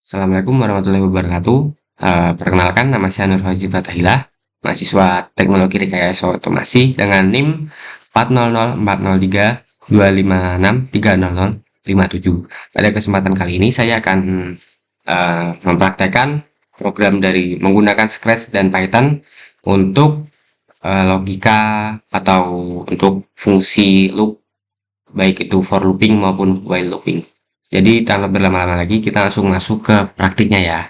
Assalamualaikum warahmatullahi wabarakatuh. Perkenalkan, nama saya Nur Fauzi Fathahilah, mahasiswa Teknologi Rekayasa Otomasi dengan NIM 400403256300057. Pada kesempatan kali ini saya akan mempraktekkan program dari menggunakan Scratch dan Python untuk logika atau untuk fungsi loop, baik itu for looping maupun while looping. Jadi tanpa berlama-lama lagi, kita langsung masuk ke praktiknya ya.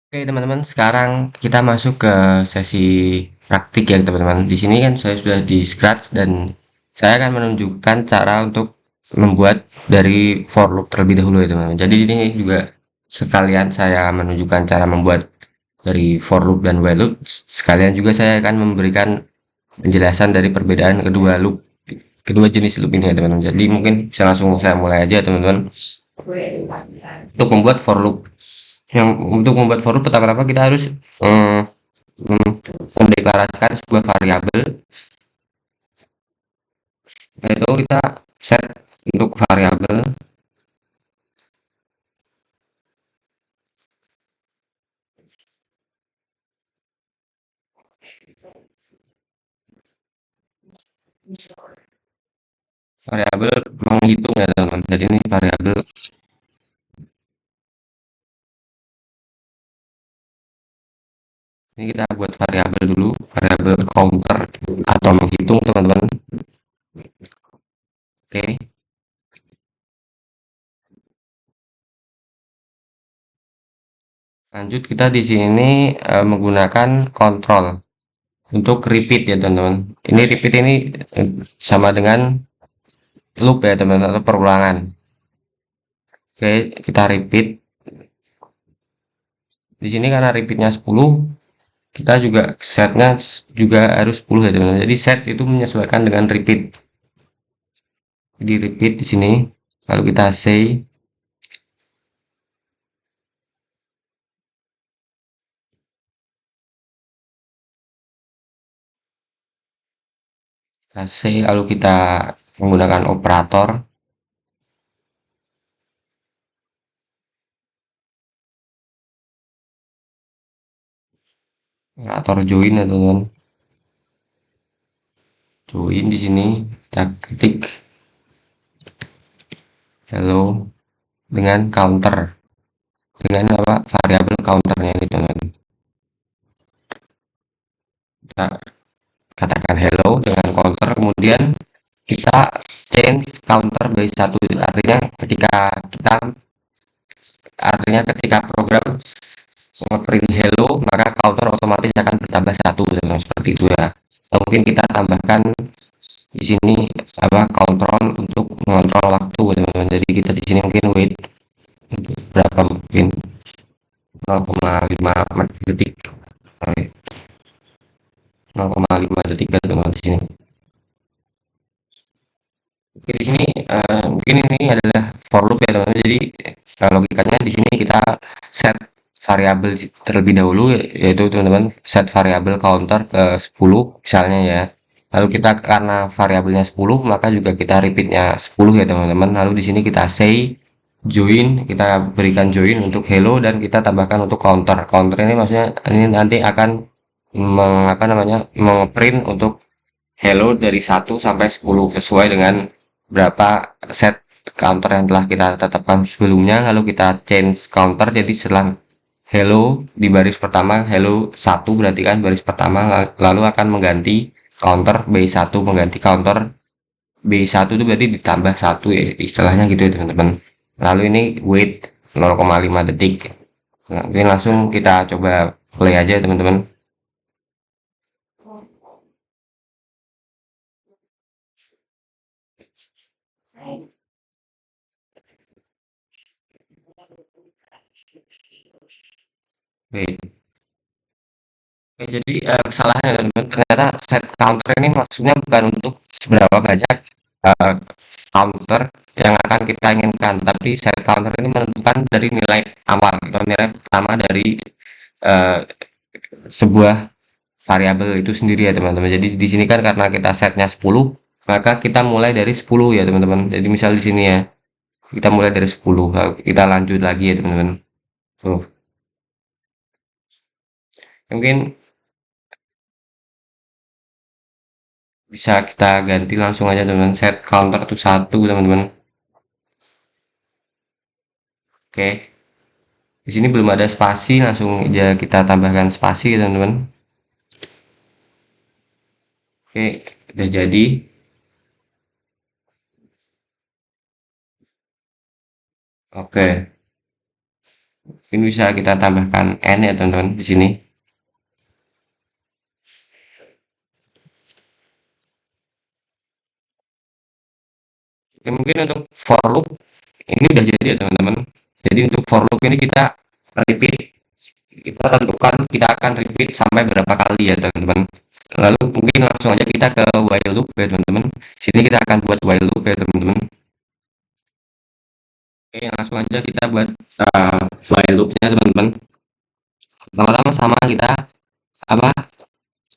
Oke teman-teman, sekarang kita masuk ke sesi praktik ya teman-teman. Di sini kan saya sudah di Scratch dan saya akan menunjukkan cara untuk membuat dari for loop terlebih dahulu ya teman-teman. Jadi ini juga sekalian saya menunjukkan cara membuat dari for loop dan while loop. Sekalian juga saya akan memberikan penjelasan dari perbedaan kedua jenis loop ini ya teman-teman. Jadi mungkin bisa langsung saya mulai aja ya teman-teman. Untuk membuat for loop, untuk membuat for loop pertama-tama kita harus mendeklarasikan sebuah variabel, yaitu kita set untuk variabel menghitung ya teman-teman. Jadi ini variabel, ini kita buat variabel dulu, variabel counter atau menghitung teman-teman. Oke, lanjut kita di sini menggunakan kontrol untuk repeat ya teman-teman. Ini repeat ini sama dengan loop ya teman-teman, atau perulangan. Oke, kita repeat. Di sini karena repeatnya 10, kita juga setnya juga harus 10 ya teman-teman. Jadi set itu menyesuaikan dengan repeat. Jadi repeat di sini, lalu kita say lalu kita menggunakan operator join ya teman-teman. Join di sini kita ketik hello dengan counter, dengan apa, variabel counternya ini teman-teman. Kita katakan hello dengan counter, kemudian kita change counter by 1, artinya ketika program print hello, maka counter otomatis akan bertambah 1 teman-teman, seperti itu ya. Nah, mungkin kita tambahkan di sini apa, kontrol untuk mengontrol waktu teman-teman. Jadi kita di sini mungkin wait untuk berapa, mungkin 0,5 detik. 0,5 detik ya teman-teman di sini. Oke, di sini mungkin ini adalah for loop ya teman-teman. Jadi logikanya di sini kita set variabel terlebih dahulu, yaitu teman-teman set variabel counter ke 10 misalnya ya. Lalu kita, karena variabelnya 10, maka juga kita repeatnya 10 ya teman-teman. Lalu di sini kita say join, kita berikan join untuk hello dan kita tambahkan untuk counter. Counter ini maksudnya ini nanti akan mengprint untuk hello dari 1 sampai 10 sesuai dengan berapa set counter yang telah kita tetapkan sebelumnya. Lalu kita change counter, jadi setelah hello di baris pertama, hello 1 berarti kan baris pertama, lalu akan mengganti counter B1, mengganti counter B1 itu berarti ditambah 1 ya, istilahnya gitu ya teman-teman. Lalu ini wait 0,5 detik. Nah, ini langsung kita coba play aja teman-teman. Wait. Oke, jadi kesalahannya teman-teman, ternyata set counter ini maksudnya bukan untuk seberapa banyak uh, counter yang akan kita inginkan, tapi set counter ini menentukan dari nilai awal atau nilai pertama dari uh, sebuah variabel itu sendiri ya teman-teman. Jadi di sini kan karena kita setnya 10, maka kita mulai dari 10 ya teman-teman. Jadi misal di sini ya, kita mulai dari 10, lalu kita lanjut lagi ya teman-teman. Tuh, mungkin bisa kita ganti langsung aja teman-teman, set counter to 1 teman-teman. Oke, di sini belum ada spasi, langsung aja kita tambahkan spasi ya teman-teman. Oke, udah jadi. Oke, ini bisa kita tambahkan n ya teman-teman di sini. Oke, mungkin untuk for loop ini udah jadi ya teman-teman. Jadi untuk for loop ini kita repeat, kita tentukan kita akan repeat sampai berapa kali ya teman-teman. Lalu mungkin langsung aja kita ke while loop ya teman-teman. Sini kita akan buat while loop ya teman-teman. Oke, langsung aja kita buat while loopnya teman-teman. Pertama-tama sama kita apa?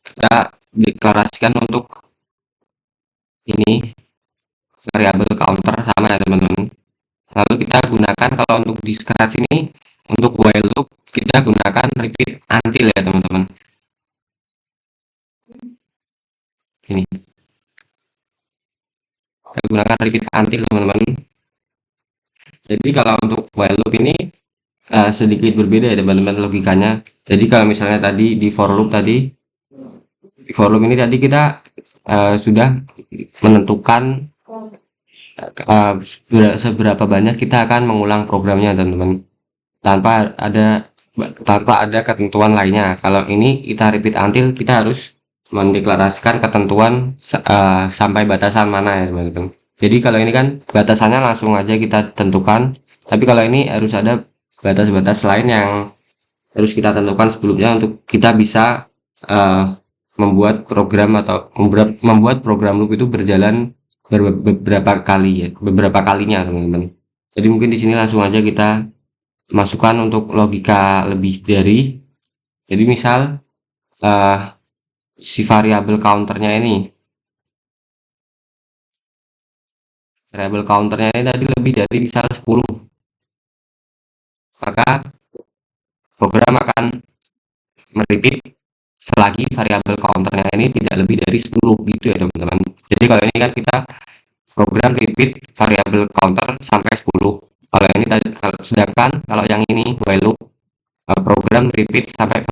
Kita deklarasikan untuk ini variabel counter sama ya teman-teman. Lalu kita gunakan kalau untuk di Scratch ini untuk while loop kita gunakan repeat until ya teman-teman. Ini kita gunakan repeat until teman-teman. Jadi kalau untuk while loop ini sedikit berbeda ya teman-teman logikanya. Jadi kalau misalnya tadi di for loop tadi, di for loop ini tadi kita sudah menentukan seberapa banyak kita akan mengulang programnya teman-teman, tanpa ada ketentuan lainnya. Kalau ini kita repeat until, kita harus mendeklarasikan ketentuan sampai batasan mana ya teman-teman. Jadi kalau ini kan batasannya langsung aja kita tentukan, tapi kalau ini harus ada batas-batas lain yang harus kita tentukan sebelumnya untuk kita bisa uh, membuat program atau membuat program loop itu berjalan beberapa kali ya, beberapa kalinya teman-teman. Jadi mungkin di sini langsung aja kita masukkan untuk logika lebih dari, jadi misal uh, si variabel counternya ini, tadi lebih dari misal 10, maka program akan merepeat selagi variabel counternya ini tidak lebih dari 10 gitu ya teman-teman. Jadi kalau ini kan kita program repeat variabel counter sampai 10. Kalau ini tadi, sedangkan kalau yang ini while loop program repeat sampai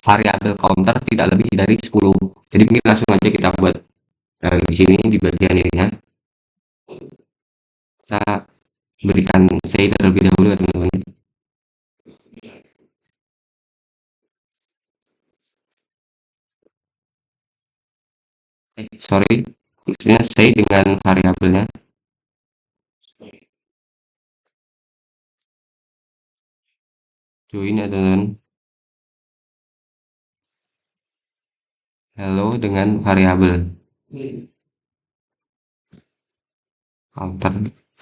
variabel counter tidak lebih dari 10. Jadi mungkin langsung aja kita buat di sini di bagian ininya kita berikan say terlebih dahulu ya teman-teman. Sorry, maksudnya say dengan variabelnya join ya teman-teman. Hello dengan variabel counter.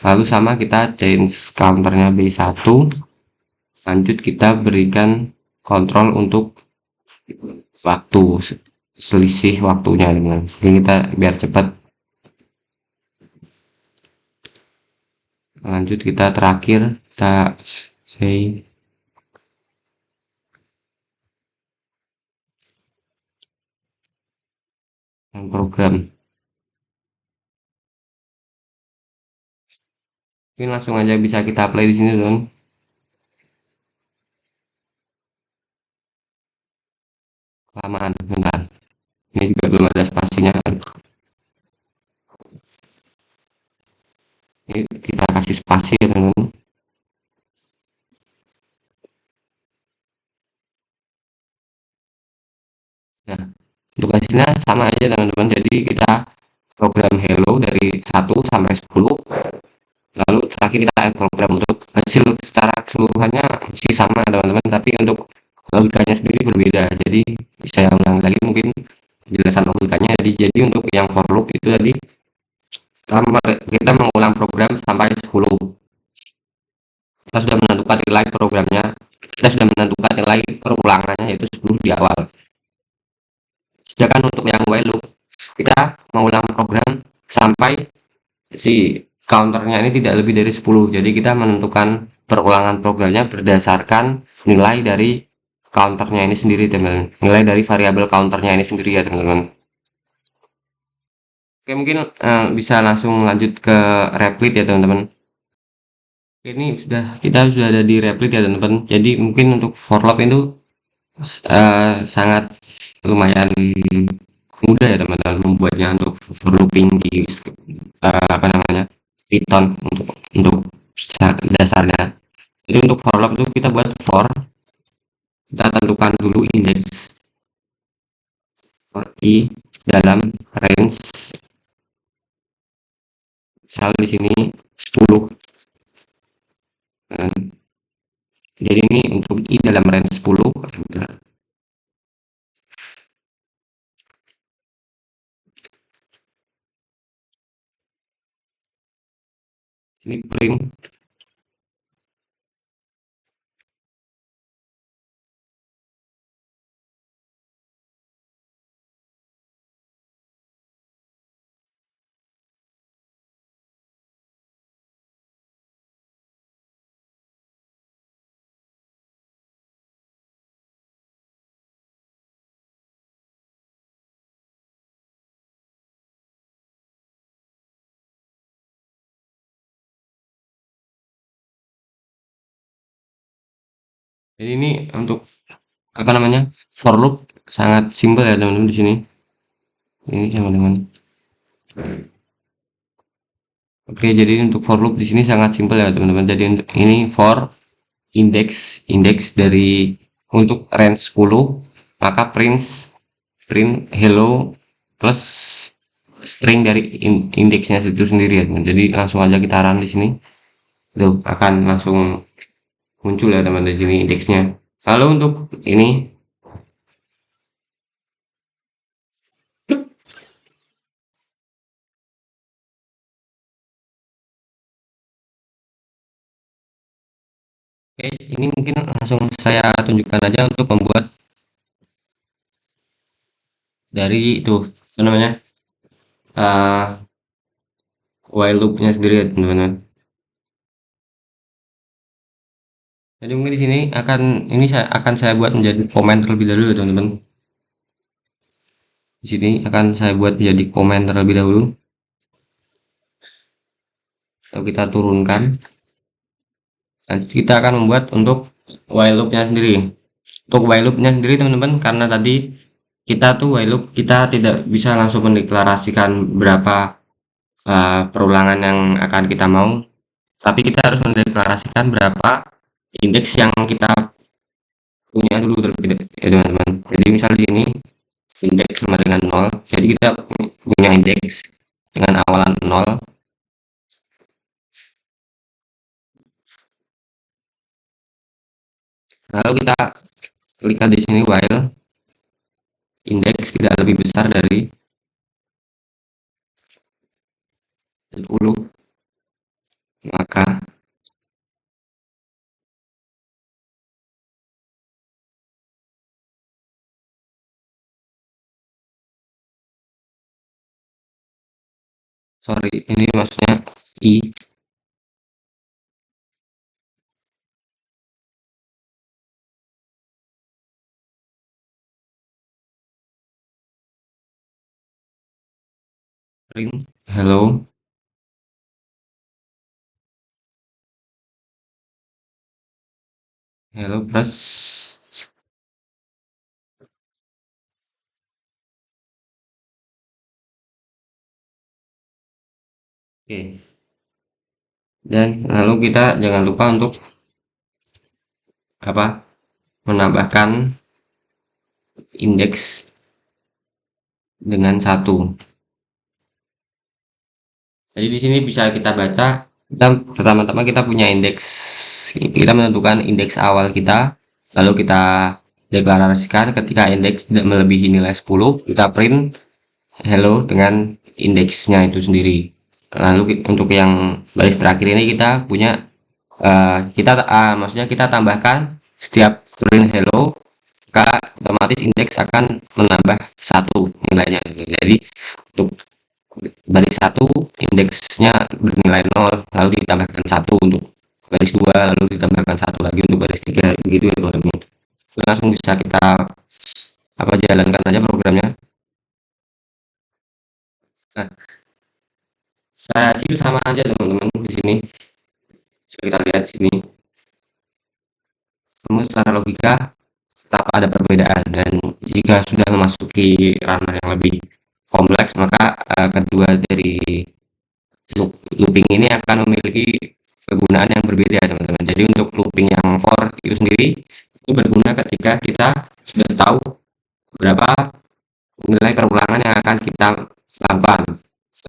Lalu sama kita change counternya B1. Lanjut kita berikan kontrol untuk waktu, selisih waktunya teman. Jadi kita biar cepat. Lanjut kita terakhir kita say program. Ini langsung aja bisa kita play di sini teman. Kelamaan, bentar. Ini juga belum ada spasinya. Ini kita kasih spasi ya teman. Nah, untuk hasilnya sama aja teman-teman. Jadi kita program hello dari 1 sampai 10. Lalu terakhir kita add program. Untuk hasil secara keseluruhannya masih sama teman-teman, tapi untuk logikanya sendiri berbeda. Jadi saya ulang lagi mungkin penjelasan logikanya. Jadi untuk yang for loop itu tadi kita mengulang program sampai 10. Kita sudah menentukan nilai programnya, kita sudah menentukan nilai perulangannya yaitu 10 di awal. Sedangkan untuk yang while loop kita mengulang program sampai si counternya ini tidak lebih dari 10. Jadi kita menentukan perulangan programnya berdasarkan nilai dari counternya ini sendiri, teman-teman. Nilai dari variabel counternya ini sendiri ya, teman-teman. Oke, mungkin bisa langsung lanjut ke replit ya, teman-teman. Ini kita sudah ada di replit ya, teman-teman. Jadi mungkin untuk for loop itu sangat lumayan mudah ya, teman-teman, membuatnya untuk for looping di apa namanya, Python untuk dasarnya. Jadi untuk for loop itu kita buat for, kita tentukan dulu indeks for i dalam range, misal di sini 10. Jadi ini untuk i dalam range 10. Ini print jadi ini untuk apa namanya, for loop sangat simpel ya, teman-teman. Di sini ini teman-teman. Oke, jadi untuk for loop di sini sangat simpel ya, teman-teman. Jadi ini for indeks dari untuk range 10, maka print hello plus string dari indeksnya itu sendiri ya, teman. Jadi langsung aja kita run di sini. Tuh, akan langsung muncul ya, teman, di sini indeksnya. Lalu untuk ini, oke, ini mungkin langsung saya tunjukkan aja untuk membuat dari itu apa namanya, uh, while loopnya sendiri ya, teman-teman. Jadi mungkin di sini saya buat menjadi komen terlebih dahulu ya, teman-teman. Di sini akan saya buat menjadi komen terlebih dahulu. Lalu kita turunkan. Nanti kita akan membuat untuk while loopnya sendiri. Untuk while loopnya sendiri, teman-teman, karena tadi while loop kita tidak bisa langsung mendeklarasikan berapa perulangan yang akan kita mau, tapi kita harus mendeklarasikan berapa indeks yang kita punya dulu terlebih dahulu ya, teman-teman. Jadi misal di sini indeks sama dengan 0, jadi kita punya indeks dengan awalan 0. Lalu kita klik di sini while indeks tidak lebih besar dari 10, maka sorry, ini maksudnya i. Print hello plus. Oke, dan lalu kita jangan lupa untuk apa, menambahkan indeks dengan 1. Jadi di sini bisa kita baca, kita pertama-tama kita punya indeks, kita menentukan indeks awal kita, lalu kita deklarasikan ketika indeks tidak melebihi nilai 10, kita print hello dengan indeksnya itu sendiri. Lalu untuk yang baris terakhir ini kita punya maksudnya kita tambahkan setiap print hello, maka otomatis indeks akan menambah 1 nilainya. Jadi untuk baris satu indeksnya bernilai nol, lalu ditambahkan satu untuk baris dua, lalu ditambahkan satu lagi untuk baris tiga, begitu ya teman-teman. Langsung bisa kita apa jalankan aja programnya. Nah, secara hasil sama aja teman-teman di sini. Bisa kita lihat di sini. Namun secara logika tetap ada perbedaan, dan jika sudah memasuki ranah yang lebih kompleks, maka kedua dari looping ini akan memiliki kegunaan yang berbeda teman-teman. Jadi untuk looping yang for itu sendiri itu berguna ketika kita sudah tahu berapa nilai perulangan yang akan kita lakukan.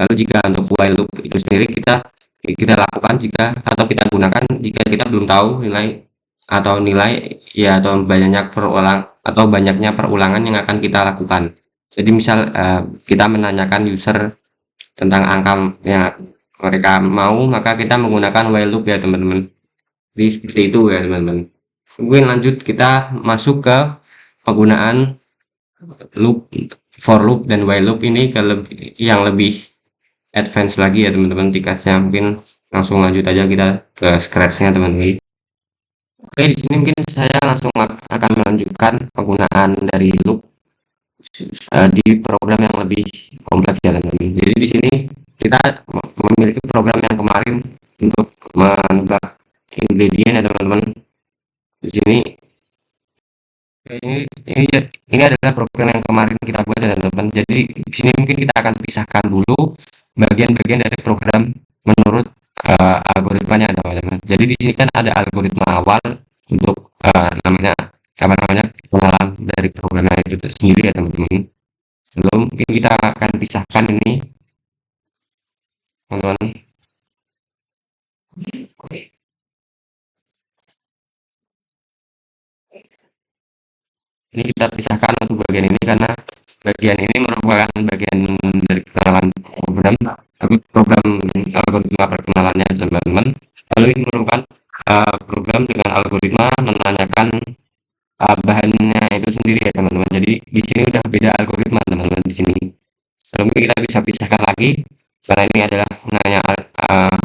Lalu jika untuk while loop itu sendiri kita kita lakukan jika atau kita gunakan jika kita belum tahu nilai atau nilai ya atau banyaknya perulangan yang akan kita lakukan. Jadi misal kita menanyakan user tentang angka yang mereka mau, maka kita menggunakan while loop ya teman-teman. Jadi seperti itu ya teman-teman. Mungkin lanjut kita masuk ke penggunaan loop, for loop dan while loop ini ke yang lebih advance lagi ya teman-teman tingkatnya. Mungkin langsung lanjut aja kita ke scratch-nya teman-teman. Oke, di sini mungkin saya langsung akan melanjutkan penggunaan dari loop di program yang lebih kompleks ya teman-teman. Jadi di sini kita memiliki program yang kemarin untuk menebak ingredient ya teman-teman. Di sini ini adalah program yang kemarin kita buat ya teman-teman. Jadi di sini mungkin kita akan pisahkan dulu bagian-bagian dari program menurut algoritmanya teman-teman. Jadi di sini kan ada algoritma awal untuk namanya apa namanya pengenalan dari programnya itu sendiri ya teman-teman. Sebelum mungkin kita akan pisahkan ini teman-teman. Ini kita pisahkan untuk bagian ini karena bagian ini merupakan bagian dari perkenalan program, tapi program algoritma perkenalannya teman-teman. Lalu ini merupakan program dengan algoritma menanyakan bahannya itu sendiri ya teman-teman. Jadi di sini udah beda algoritma teman-teman di sini. Lalu kita bisa pisahkan lagi karena ini adalah uh,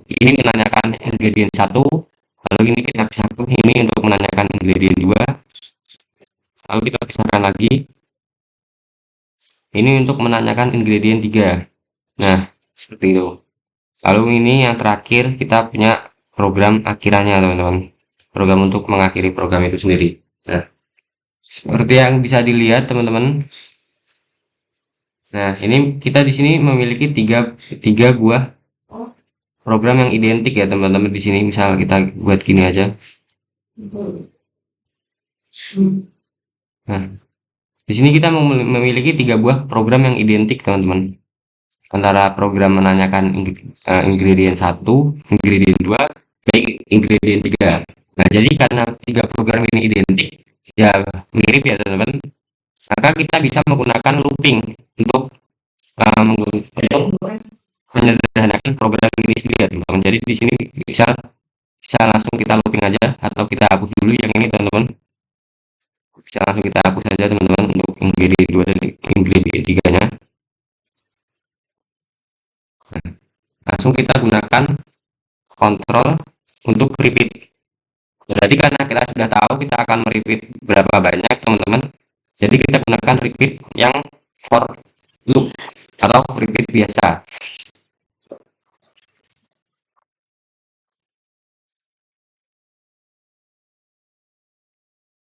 ini menanyakan ingredient satu, lalu ini kita pisahkan ini untuk menanyakan ingredient dua, lalu kita pisahkan lagi ini untuk menanyakan ingredient 3. Nah, seperti itu. Lalu ini yang terakhir kita punya program akhirannya teman-teman. Program untuk mengakhiri program itu sendiri. Nah, seperti yang bisa dilihat teman-teman. Nah, ini kita di sini memiliki tiga buah program yang identik ya teman-teman di sini. Misal kita buat gini aja. Nah, di sini kita memiliki tiga buah program yang identik teman-teman. Antara program menanyakan ingredient satu, ingredient dua, baik ingredient tiga. Nah, jadi karena tiga program ini identik, ya mirip ya teman-teman, maka kita bisa menggunakan looping untuk untuk menyederhanakan program ini sendiri ya teman-teman. Jadi di sini bisa bisa langsung kita looping aja atau kita hapus dulu yang ini teman-teman. Bisa langsung kita hapus saja teman-teman untuk ingredient dua dan ingredient tiganya. Langsung kita gunakan kontrol untuk repeat. Berarti karena kita sudah tahu kita akan merepeat berapa banyak teman-teman, jadi kita gunakan repeat yang for loop atau repeat biasa.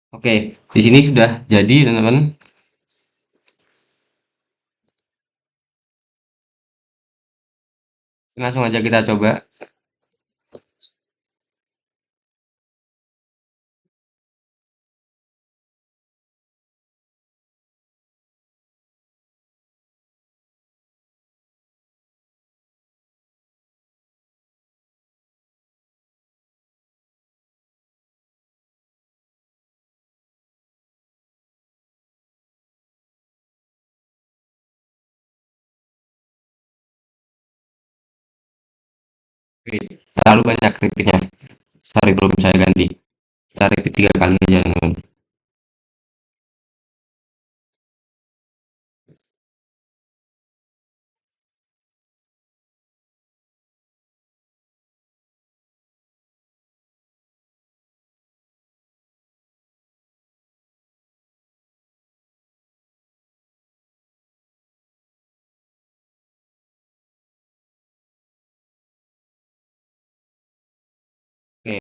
Oke, di sini sudah jadi teman-teman. Langsung aja kita coba. Oke, terlalu banyak repeatnya. Sorry belum saya ganti. Kita repeat 3 kali aja teman-teman. Oke,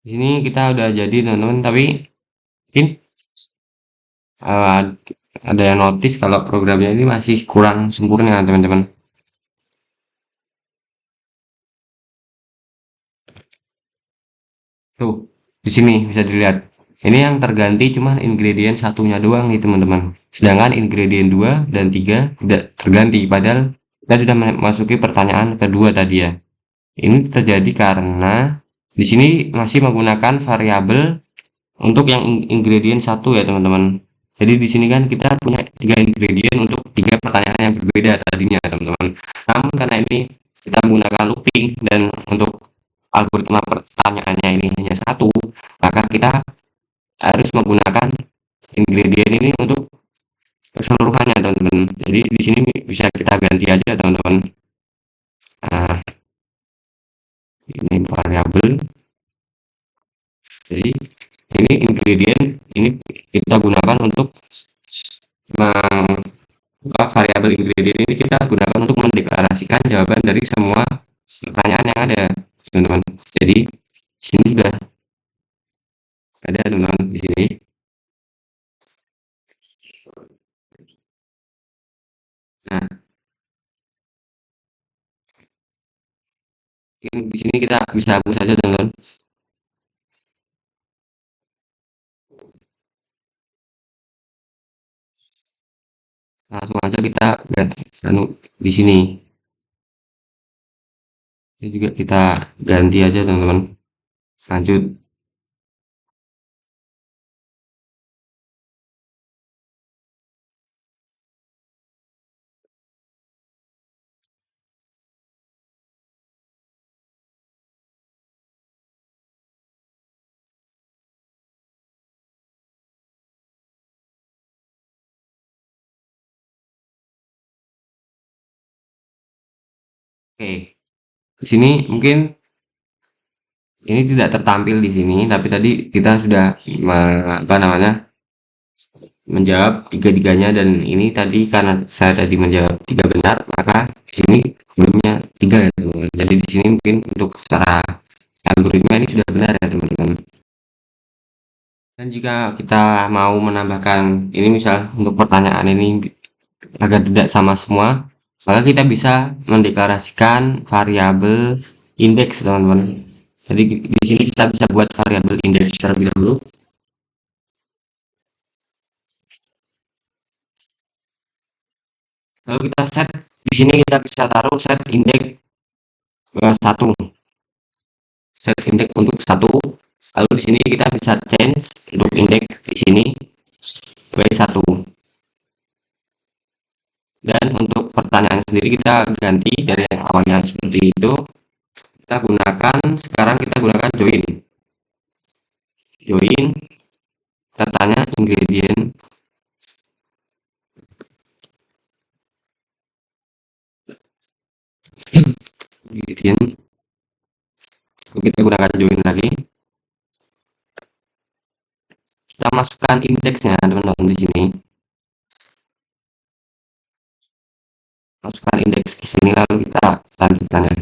di sini kita udah jadi teman-teman, tapi mungkin eh, ada yang notice kalau programnya ini masih kurang sempurna teman-teman. Tuh, di sini bisa dilihat. Ini yang terganti cuma ingredient satunya doang nih teman-teman. Sedangkan ingredient 2 dan 3 tidak terganti. Padahal kita sudah memasuki pertanyaan kedua tadi ya. Ini terjadi karena di sini masih menggunakan variabel untuk yang ingredient satu ya teman-teman. Jadi di sini kan kita punya tiga ingredient untuk tiga pertanyaan yang berbeda tadinya teman-teman. Namun karena ini kita menggunakan looping dan untuk algoritma pertanyaannya ini hanya satu, maka kita harus menggunakan ingredient ini untuk keseluruhannya teman-teman. Jadi di sini bisa kita ganti aja teman-teman. Nah, ini variabel. Jadi ini ingredient ini kita gunakan untuk variabel ingredient ini kita gunakan untuk mendeklarasikan jawaban dari semua pertanyaan yang ada teman-teman. Jadi di sini sudah ada teman-teman di sini. Nah, ini di sini kita bisa hapus saja teman-teman. Langsung aja kita anu, di sini. Ini juga kita ganti aja teman-teman. Lanjut. Oke, di sini mungkin ini tidak tertampil di sini, tapi tadi kita sudah apa namanya menjawab tiga-tiganya dan ini tadi karena saya tadi menjawab tiga benar, maka di sini belumnya tiga ya teman-teman. Jadi di sini mungkin untuk secara algoritma ini sudah benar ya teman-teman. Dan jika kita mau menambahkan ini misal untuk pertanyaan ini agar tidak sama semua, maka kita bisa mendeklarasikan variabel indeks teman-teman. Jadi di sini kita bisa buat variabel indeks terlebih dahulu. Lalu kita set di sini kita bisa taruh set indeks satu, set indeks untuk satu. Lalu di sini kita bisa change untuk indeks di sini sebagai satu. Dan untuk pertanyaan sendiri kita ganti dari yang awalnya seperti itu, kita gunakan sekarang kita gunakan join. Join katanya ingredient ingredient kita gunakan join lagi, kita masukkan indeksnya teman-teman di sini, masukkan indeks ke sini lalu kita lanjutkan ya.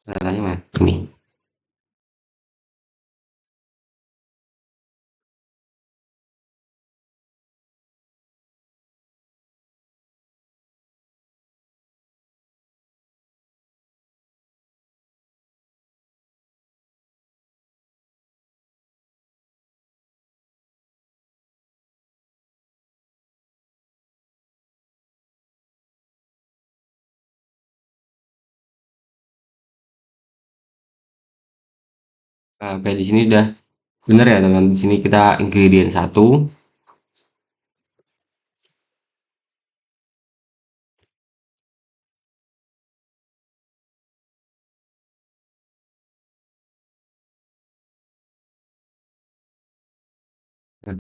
Caranya ini. Nah, oke di sini udah benar ya teman. Di sini kita ingredient satu. Nah,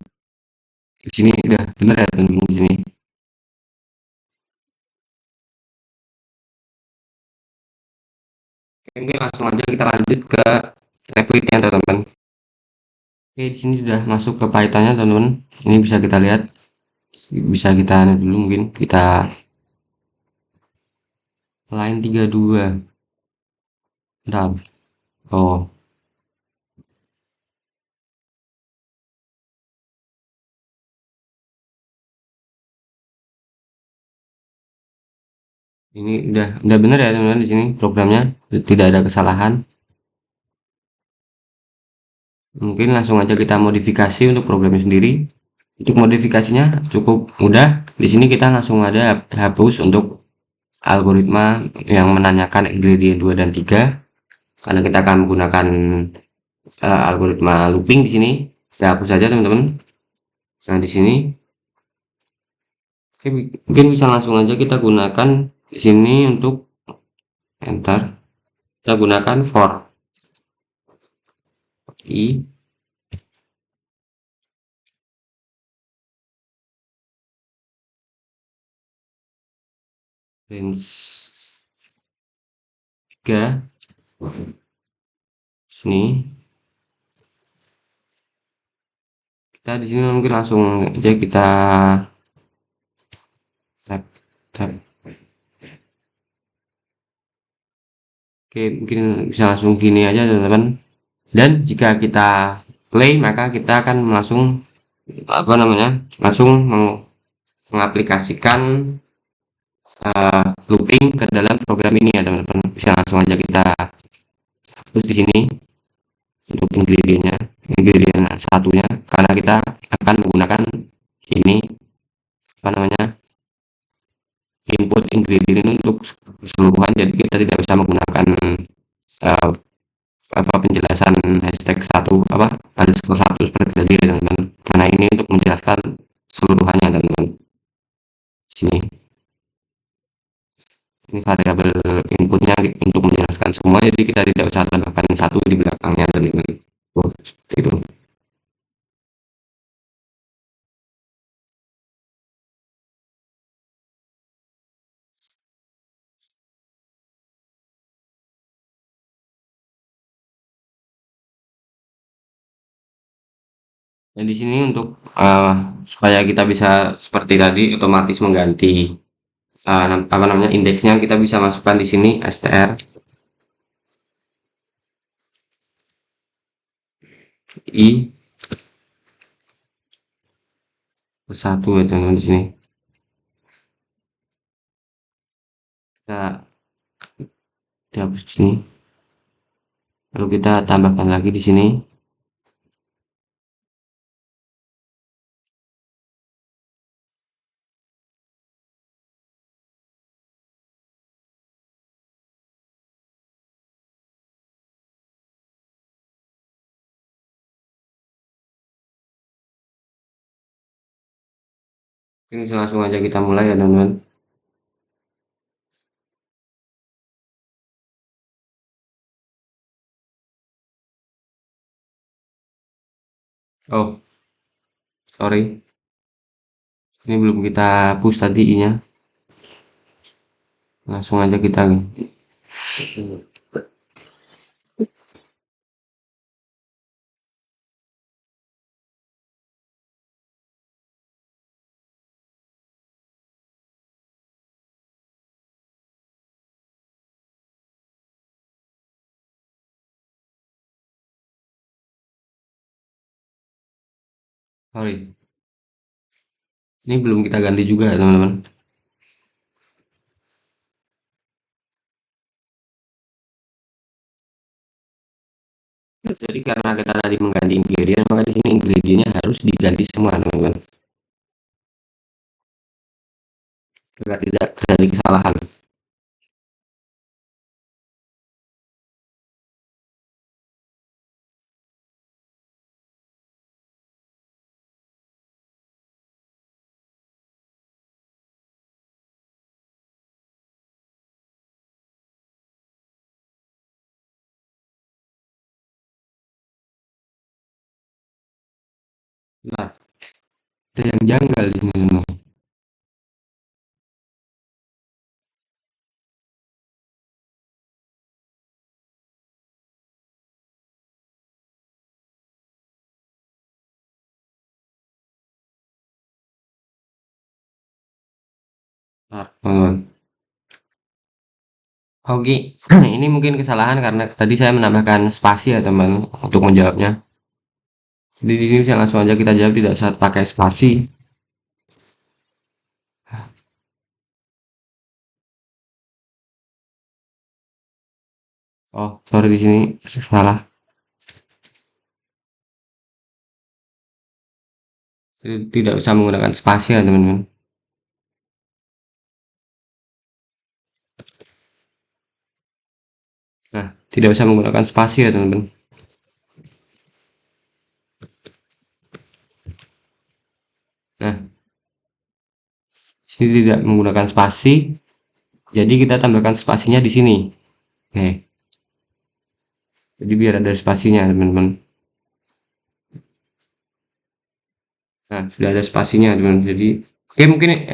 di sini udah benar ya teman di sini. Oke, mungkin langsung aja kita lanjut ke repliknya teman-teman. Oke, di sini sudah masuk ke Python-nya, teman-teman. Ini bisa kita lihat, bisa kita lihat dulu mungkin kita line 32. Bentar. Oh, ini udah benar ya, teman-teman, di sini programnya tidak ada kesalahan. Mungkin langsung aja kita modifikasi untuk programnya sendiri. Untuk modifikasinya cukup mudah. Di sini kita langsung ada hapus untuk algoritma yang menanyakan ingredient 2 dan 3 karena kita akan menggunakan algoritma looping di sini. Kita hapus saja, teman-teman. Nah, di sini oke, mungkin bisa langsung aja kita gunakan di sini untuk enter. Kita gunakan for i range 3 sini. Kita di sini mungkin langsung aja kita tab tab. Oke, mungkin bisa langsung gini aja, teman-teman. Dan jika kita play, maka kita akan langsung apa namanya? Langsung mengaplikasikan looping ke dalam program ini ya, teman-teman. Bisa langsung aja kita terus di sini untuk ingredient satunya karena kita akan menggunakan ini apa namanya? Input ingredient ini untuk keseluruhan, jadi kita tidak bisa menggunakan uh, apa penjelasan hashtag satu apa underscore satu seperti tadi ya, teman-teman, karena ini untuk menjelaskan seluruhannya, teman-teman. Sini ini variabel inputnya untuk menjelaskan semua, jadi kita tidak usah tambahkan satu di belakangnya, teman-teman. Oh, seperti itu. Dan di sini untuk supaya kita bisa seperti tadi otomatis mengganti apa namanya indeksnya, kita bisa masukkan di sini str i satu ya, teman-teman. Di sini kita dihapus di sini, lalu kita tambahkan lagi di sini. Ini langsung aja kita mulai ya, teman-teman. Oh, sorry, ini belum kita push tadi i-nya. Langsung aja kita sorry, ini belum kita ganti juga ya, teman-teman. Jadi karena kita tadi mengganti ingredient, maka di sini ingredientnya harus diganti semua, teman-teman, agar tidak terjadi kesalahan. Nah, ada yang janggal di sini, teman-teman. Bentar, teman-teman. Oke, ini mungkin kesalahan karena tadi saya menambahkan spasi ya teman untuk menjawabnya. Jadi di sini bisa langsung aja kita jawab tidak usah pakai spasi. Oh, sorry di sini salah. Jadi tidak usah menggunakan spasi ya teman-teman. Nah, tidak usah menggunakan spasi ya teman-teman. Nah, di sini tidak menggunakan spasi, jadi kita tambahkan spasinya di sini. Oke, jadi biar ada spasinya teman-teman. Nah, sudah ada spasinya teman-teman. Jadi, oke mungkin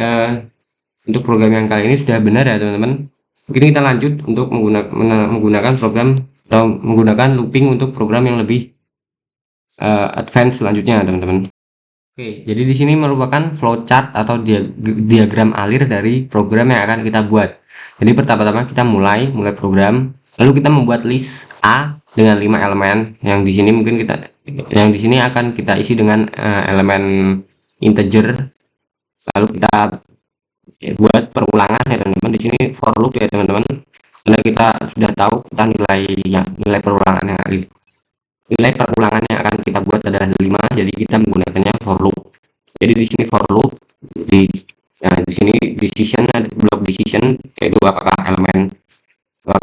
untuk program yang kali ini sudah benar ya teman-teman. Mungkin kita lanjut untuk menggunakan program atau menggunakan looping untuk program yang lebih advance selanjutnya teman-teman. Oke, jadi di sini merupakan flowchart atau diagram alir dari program yang akan kita buat. Jadi pertama-tama kita mulai program, lalu kita membuat list A dengan 5 elemen yang di sini mungkin yang di sini akan kita isi dengan elemen integer, lalu kita buat perulangan ya teman-teman. Di sini for loop ya teman-teman, karena kita sudah tahu kita nilai perulangan yang akan kita buat adalah 5, jadi kita menggunakannya for loop. Jadi di sini for loop di sini decision, blok decision, yaitu apakah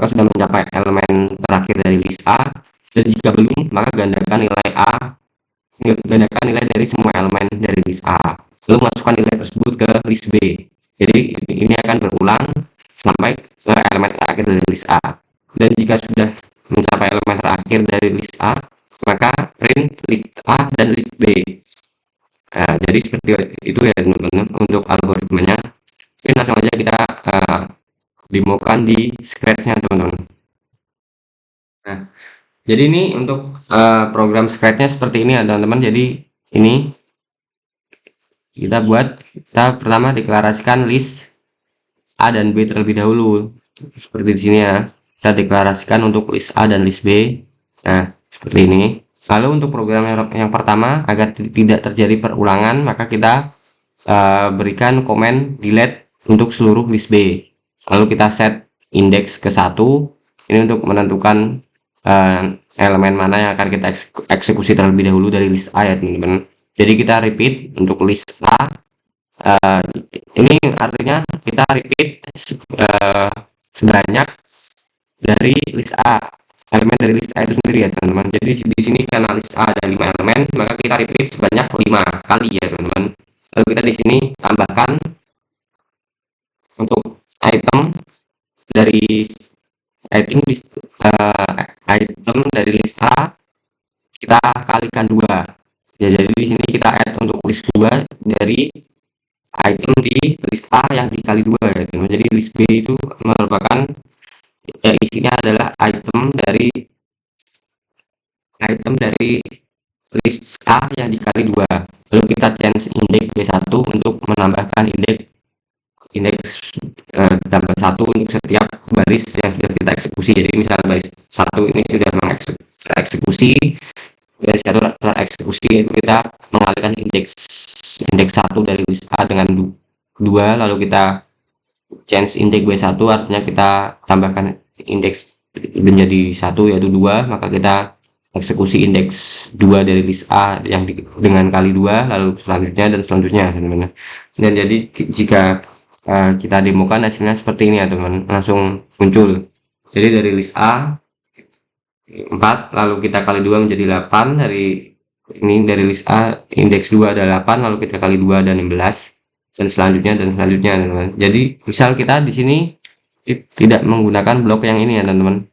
sudah mencapai elemen terakhir dari list A, dan jika belum maka gandakan nilai dari semua elemen dari list A, lalu masukkan nilai tersebut ke list B. Jadi ini akan berulang sampai ke elemen terakhir dari list A, dan jika sudah mencapai elemen terakhir dari list A maka print list A dan list B. Nah, jadi seperti itu ya teman-teman untuk algoritmanya. Oke, langsung aja kita demokan di Scratch-nya teman-teman. Nah, jadi ini untuk program Scratch-nya seperti ini ya teman-teman. Jadi ini kita pertama deklarasikan list A dan B terlebih dahulu. Seperti di sini ya. Kita deklarasikan untuk list A dan list B. Nah, seperti ini. Lalu untuk program yang pertama, agar tidak terjadi perulangan, maka kita berikan komen delete untuk seluruh list B. Lalu kita set indeks ke 1. Ini untuk menentukan elemen mana yang akan kita eksekusi terlebih dahulu dari list A ya teman-teman. Jadi kita repeat untuk list A. Ini artinya kita repeat sebanyak dari list A, elemen dari list A itu sendiri ya teman-teman. Jadi di sini karena list A ada 5 elemen, maka kita repeat sebanyak 5 kali ya teman-teman. Lalu kita di sini tambahkan untuk item dari item dari list A, kita kalikan 2 ya. Jadi di sini kita add untuk list 2 dari item di list A yang dikali 2 ya teman-teman. Jadi list B itu merupakan ya isinya adalah item dari list A yang dikali 2. Lalu kita change indeks B1 untuk menambahkan indeks tambah 1 untuk setiap baris yang sudah kita eksekusi. Jadi misalnya baris 1 ini sudah tereksekusi, baris 1 tereksekusi, itu kita mengalihkan indeks 1 dari list A dengan 2, lalu kita change indeks B1, artinya kita tambahkan indeks menjadi 1 yaitu 2, maka kita eksekusi indeks 2 dari list A yang dengan kali 2, lalu selanjutnya dan selanjutnya teman-teman. Dan jadi jika kita demokan hasilnya seperti ini ya teman, langsung muncul. Jadi dari list A 4, lalu kita kali 2 menjadi 8. Dari list A indeks 2 ada 8, lalu kita kali 2 ada 16, dan selanjutnya teman-teman. Jadi misal kita di sini tidak menggunakan blok yang ini ya teman-teman.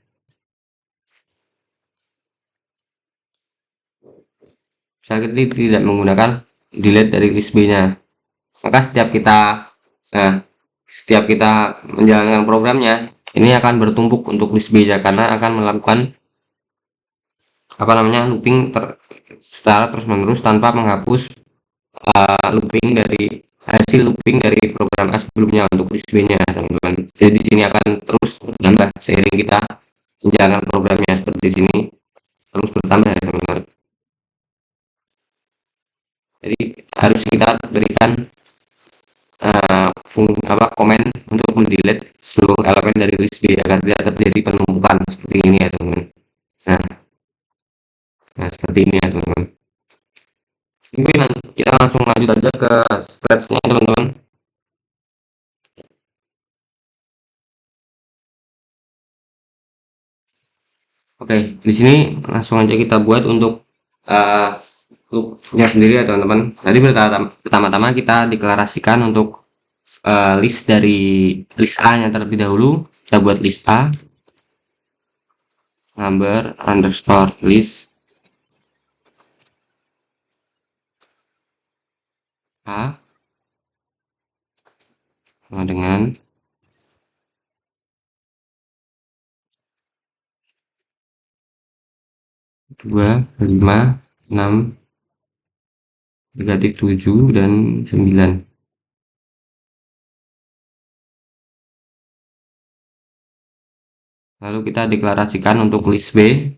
Misal kita tidak menggunakan delete dari list B-nya, maka setiap kita menjalankan programnya, ini akan bertumpuk untuk list B-nya karena akan melakukan looping secara terus menerus tanpa menghapus looping dari hasil looping dari program A sebelumnya untuk list B-nya, teman-teman. Jadi di sini akan terus bertambah seiring kita menjalankan programnya seperti sini, terus bertambah ya, teman-teman. Jadi harus kita berikan komen untuk mendelete seluruh elemen dari list B agar tidak terjadi penumpukan seperti ini ya, teman-teman. Nah, seperti ini ya, teman-teman. Mungkin kita langsung lanjut aja ke scratch-nya, teman-teman. Oke, di sini langsung aja kita buat untuk uh, loop-nya sendiri ya, teman-teman. Tadi pertama-tama kita deklarasikan untuk list dari list A-nya terlebih dahulu. Kita buat list A, number underscore list A sama dengan 2, 5, 6, negatif 7, dan 9. Lalu kita deklarasikan untuk list B.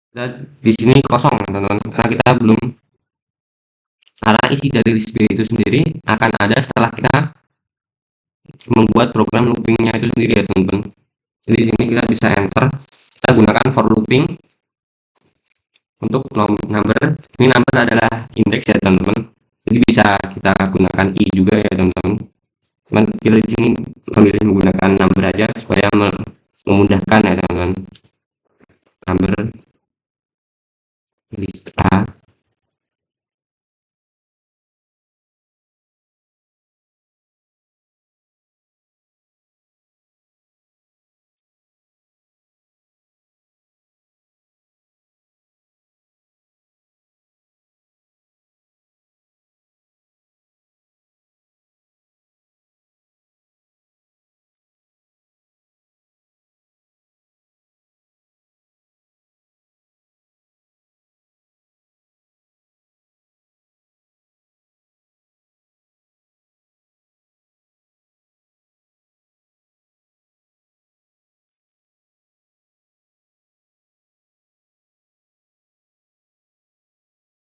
Dan di sini kosong, teman-teman, karena kita belum, karena isi dari list B itu sendiri akan ada setelah kita membuat program loopingnya itu sendiri ya, teman-teman. Jadi di sini kita bisa enter, kita gunakan for looping untuk number. Ini number adalah indeks ya, teman-teman. Jadi bisa kita gunakan i juga ya, teman-teman. Cuman kita di sini memilih menggunakan number aja supaya memudahkan ya, teman-teman. Number list A.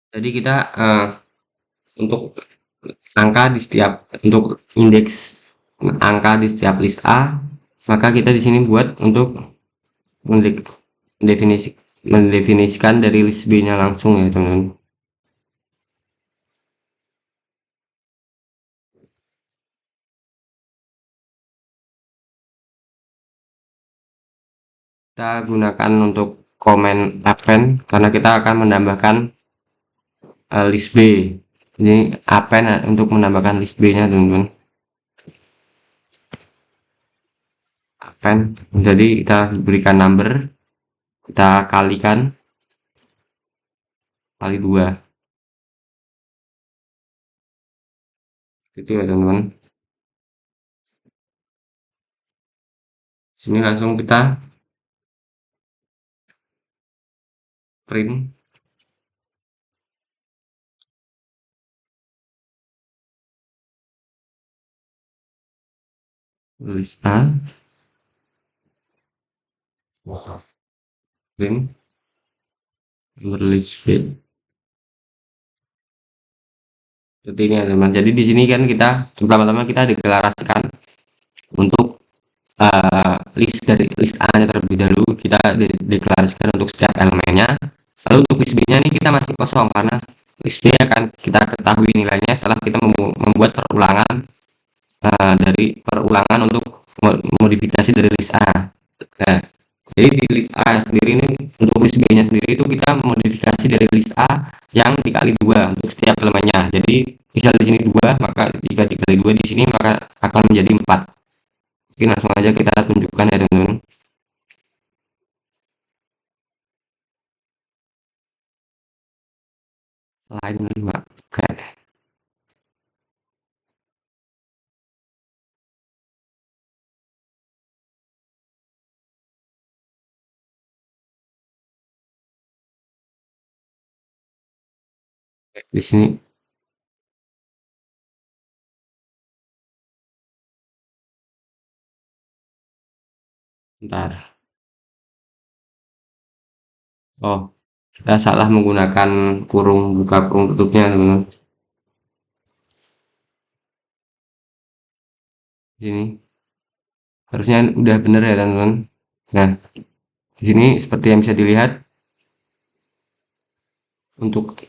Jadi kita untuk angka di setiap, untuk indeks angka di setiap list A, maka kita di sini buat untuk mendefinisikan dari list B-nya langsung ya, teman-teman. Kita gunakan untuk komen append karena kita akan menambahkan list B. Ini append untuk menambahkan list B-nya, teman-teman. Append. Jadi kita berikan number, kita kalikan kali 2. Itu ya, teman-teman. Sini langsung kita print list A, print list B. Seperti ini ya, teman. Jadi di sini kan kita pertama-tama kita deklarasikan untuk list dari list A-nya terlebih dahulu, kita deklarasikan untuk setiap elemennya. Lalu untuk list B-nya ini kita masih kosong karena list B akan kita ketahui nilainya setelah kita membuat perulangan dari perulangan untuk modifikasi dari list A. Nah, jadi di list A sendiri ini, untuk list B-nya sendiri itu kita modifikasi dari list A yang dikali 2 untuk setiap elemennya. Jadi misal di sini 2, maka jika dikali 2 di sini maka akan menjadi 4. Oke, langsung aja kita tunjukkan ya, teman-teman. Line 5. Oke. Di sini, bentar. Oh, kita salah menggunakan kurung buka kurung tutupnya, teman-teman. Di sini harusnya udah bener ya, teman-teman. Nah, di sini seperti yang bisa dilihat untuk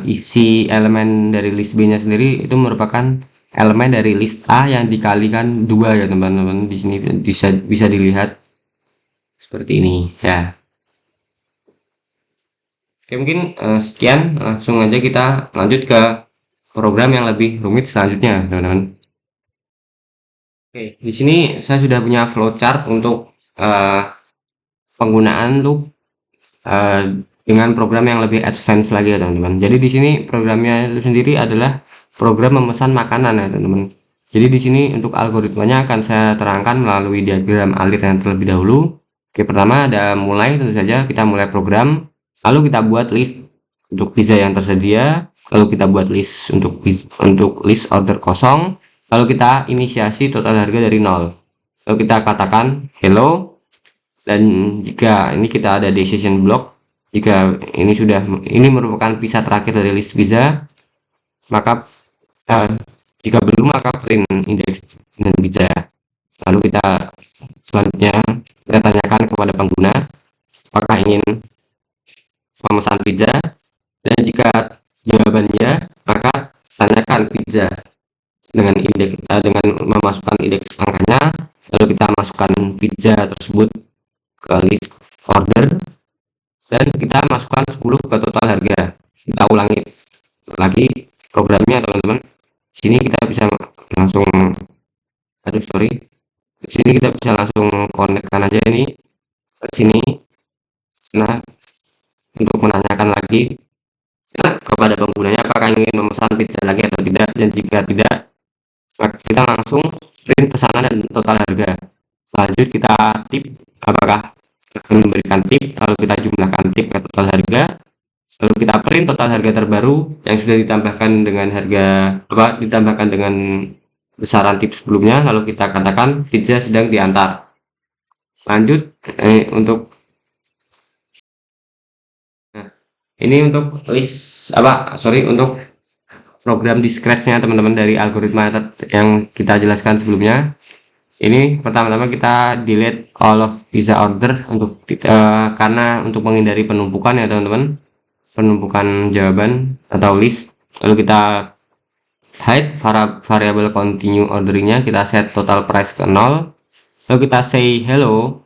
isi elemen dari list B-nya sendiri itu merupakan elemen dari list A yang dikalikan dua ya, teman-teman. Di sini bisa bisa dilihat seperti ini ya. Oke, mungkin sekian, langsung aja kita lanjut ke program yang lebih rumit selanjutnya, teman-teman. Oke, di sini saya sudah punya flowchart untuk eh, penggunaan loop eh, dengan program yang lebih advance lagi ya, teman-teman. Jadi di sini programnya itu sendiri adalah program memesan makanan ya, teman-teman. Jadi di sini untuk algoritmanya akan saya terangkan melalui diagram alir yang terlebih dahulu. Oke, pertama ada mulai, tentu saja kita mulai program, lalu kita buat list untuk pizza yang tersedia, lalu kita buat list untuk list order kosong, lalu kita inisiasi total harga dari nol. Lalu kita katakan hello, dan jika ini kita ada decision block, jika ini merupakan pizza terakhir dari list pizza, maka eh, jika belum maka print indeks dan pizza. Lalu kita selanjutnya kita tanyakan kepada pengguna apakah ingin memesan pizza, dan jika jawabannya maka tanyakan pizza dengan memasukkan indeks angkanya, lalu kita masukkan pizza tersebut ke list order dan kita masukkan 10 ke total harga. Kita ulangi lagi programnya, teman-teman. Di sini kita bisa langsung, aduh sorry, di sini kita bisa langsung konekkan aja ini ke sini. Nah, untuk menanyakan lagi kepada penggunanya apakah ingin memesan pizza lagi atau tidak, dan jika tidak maka kita langsung print pesanan dan total harga. Lanjut kita tip, apakah akan memberikan tip, lalu kita jumlahkan tip ke total harga, lalu kita print total harga terbaru yang sudah ditambahkan dengan ditambahkan dengan besaran tip sebelumnya, lalu kita katakan pizza sedang diantar. Lanjut untuk nah, ini untuk list untuk program di scratch-nya, teman-teman, dari algoritma yang kita jelaskan sebelumnya. Ini pertama-tama kita delete all of pizza order karena untuk menghindari penumpukan ya, teman-teman, penumpukan jawaban atau list. Lalu kita hide variable continue orderingnya, kita set total price ke 0, lalu kita say hello,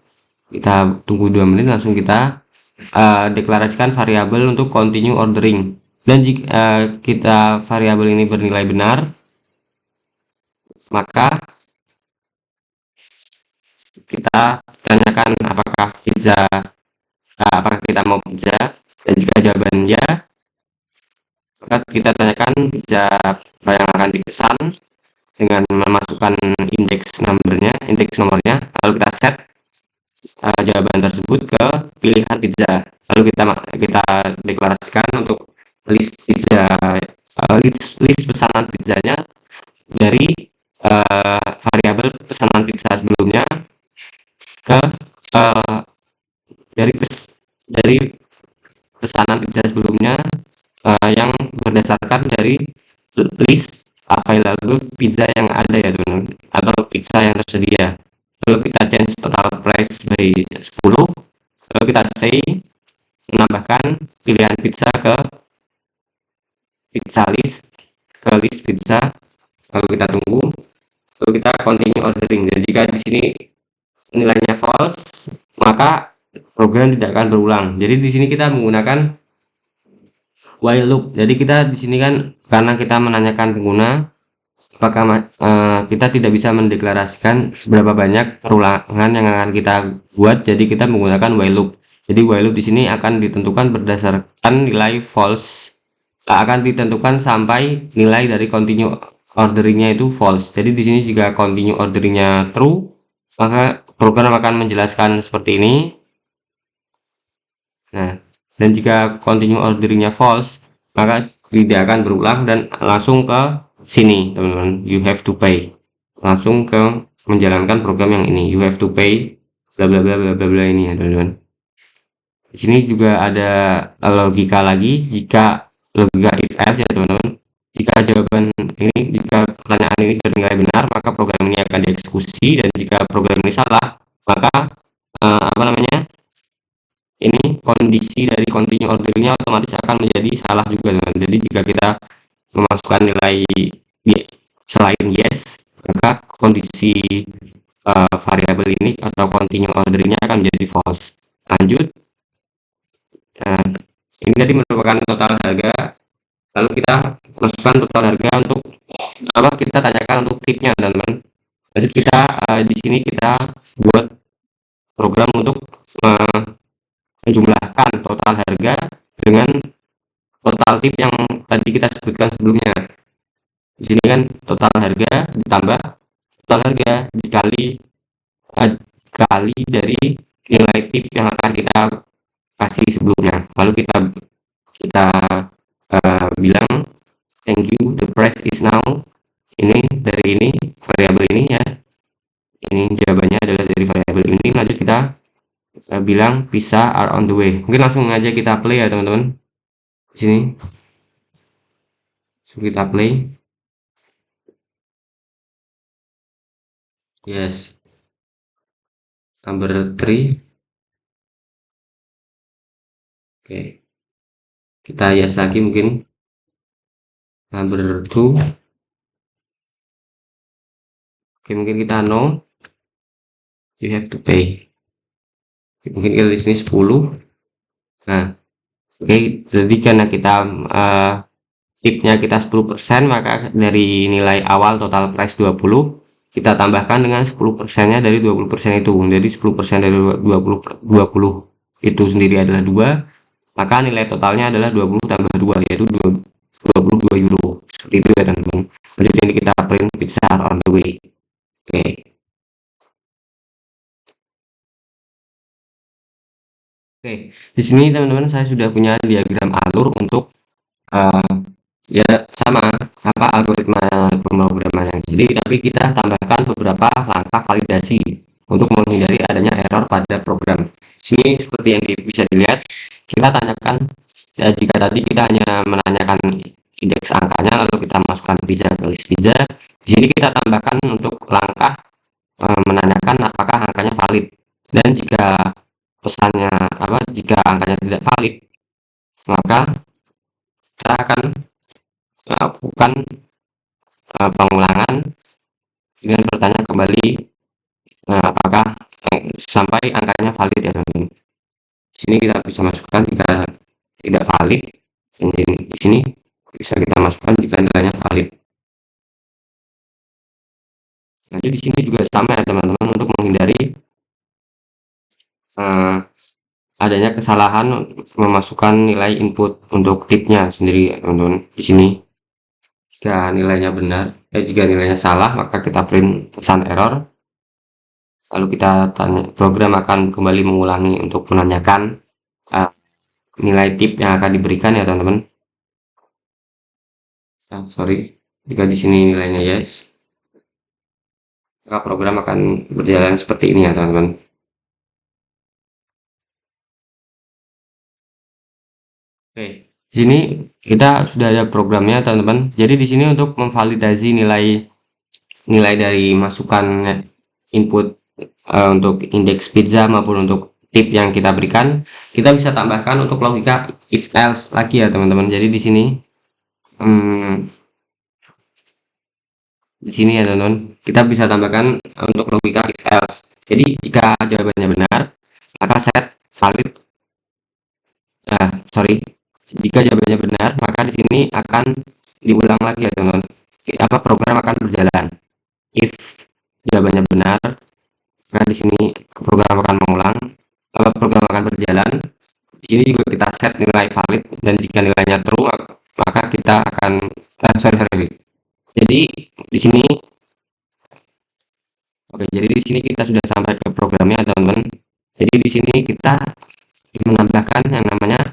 kita tunggu 2 menit, langsung kita deklarasikan variabel untuk continue ordering. Dan jika kita variabel ini bernilai benar, maka kita tanyakan apakah kita mau pizza, dan jika jawaban ya, maka kita tanyakan pizza apa yang akan dipesan dengan memasukkan indeks nomornya, lalu kita set jawaban tersebut ke pilihan pizza, lalu kita deklarasikan untuk list pesanan pizzanya dari variabel pesanan pizza sebelumnya ke uh, dari dari pesanan pizza sebelumnya yang berdasarkan dari list available pizza yang ada ya, teman, atau pizza yang tersedia. Lalu kita change total price by 10, lalu kita say menambahkan pilihan pizza ke pizza list pizza, lalu kita tunggu, lalu kita continue ordering. Dan jika di sini nilainya false, maka program tidak akan berulang. Jadi di sini kita menggunakan while loop. Jadi kita di sini kan karena kita menanyakan pengguna apakah kita tidak bisa mendeklarasikan seberapa banyak perulangan yang akan kita buat, jadi kita menggunakan while loop. Jadi while loop di sini akan ditentukan berdasarkan nilai false, akan ditentukan sampai nilai dari continue orderingnya itu false. Jadi di sini jika continue orderingnya true, maka program akan menjelaskan seperti ini. Nah, dan jika continue orderingnya false, maka tidak akan berulang dan langsung ke sini teman-teman, you have to pay, langsung ke menjalankan program yang ini, you have to pay bla bla bla bla bla bla ini ya teman-teman. Di sini juga ada logika lagi, jika logika if else ya teman-teman. Jika pertanyaan ini bernilai benar, maka program ini akan dieksekusi, dan jika program ini salah, maka apa namanya? Ini kondisi dari continue ordernya otomatis akan menjadi salah juga teman-teman. Jadi jika kita memasukkan nilai selain yes, maka kondisi variabel ini atau continue ordernya akan menjadi false. Lanjut. Nah, ini tadi merupakan total harga. Lalu kita masukkan total harga untuk apa? Kita tanyakan untuk tipnya, teman-teman. Jadi kita di sini kita buat program untuk menjumlahkan total harga dengan total tip yang tadi kita sebutkan sebelumnya. Di sini kan total harga ditambah total harga dikali dari nilai tip yang akan kita kasih sebelumnya. Lalu kita bilang thank you, the price is now, ini dari ini variabel ini ya, ini jawabannya adalah dari variabel ini. Lanjut kita bilang pizza are on the way. Mungkin langsung aja kita play ya teman-teman. Di sini langsung kita play. Yes, number 3. Oke, kita yes lagi mungkin number 2. Oke, mungkin kita no, you have to pay. Mungkin kita di sini 10. Nah, oke, jadi karena kita tipnya kita 10%, maka dari nilai awal total price 20, kita tambahkan dengan 10%-nya dari 20% itu. Jadi 10% dari 20 itu sendiri adalah 2, maka nilai totalnya adalah 20 tambah 2, yaitu 22 euro. Seperti itu ya teman-teman. Jadi ini kita print pizza on the way. Oke. Oke, di sini teman-teman saya sudah punya diagram alur untuk ya sama apa algoritma pemrogramannya. Jadi tapi kita tambahkan beberapa langkah validasi untuk menghindari adanya error pada program. Sini seperti yang bisa dilihat, kita tanyakan ya, jika tadi kita hanya menanyakan indeks angkanya lalu kita masukkan pizza ke list pizza. Di sini kita tambahkan untuk langkah menanyakan apakah angkanya valid, dan jika pesannya apa, jika angkanya tidak valid, maka kita akan lakukan pengulangan dengan bertanya kembali apakah sampai angkanya valid ya teman-teman. Di sini kita bisa masukkan jika tidak valid, dan di sini bisa kita masukkan jika nilainya valid. Nah, jadi di sini juga sama ya teman-teman, untuk menghindari adanya kesalahan memasukkan nilai input untuk tipnya sendiri ya teman-teman. Di sini jika nilainya benar, jika nilainya salah, maka kita print pesan error. Lalu kita tanya, program akan kembali mengulangi untuk menanyakan nilai tip yang akan diberikan ya teman-teman. Sorry, jika di sini nilainya yes, maka program akan berjalan seperti ini ya teman-teman. Oke, di sini kita sudah ada programnya teman-teman. Jadi di sini untuk memvalidasi nilai dari masukan input untuk indeks pizza maupun untuk tip yang kita berikan, kita bisa tambahkan untuk logika if else lagi ya teman-teman. Jadi di sini ya teman-teman, kita bisa tambahkan untuk logika if else. Jadi jika jawabannya benar, maka set valid. Jika jawabannya benar, maka di sini akan diulang lagi ya teman-teman. Apa, program akan berjalan. If jawabannya benar, maka di sini program akan mengulang. Program akan berjalan. Di sini juga kita set nilai valid, dan jika nilainya true, maka kita akan Jadi di sini jadi di sini kita sudah sampai ke programnya teman-teman. Jadi di sini kita menambahkan yang namanya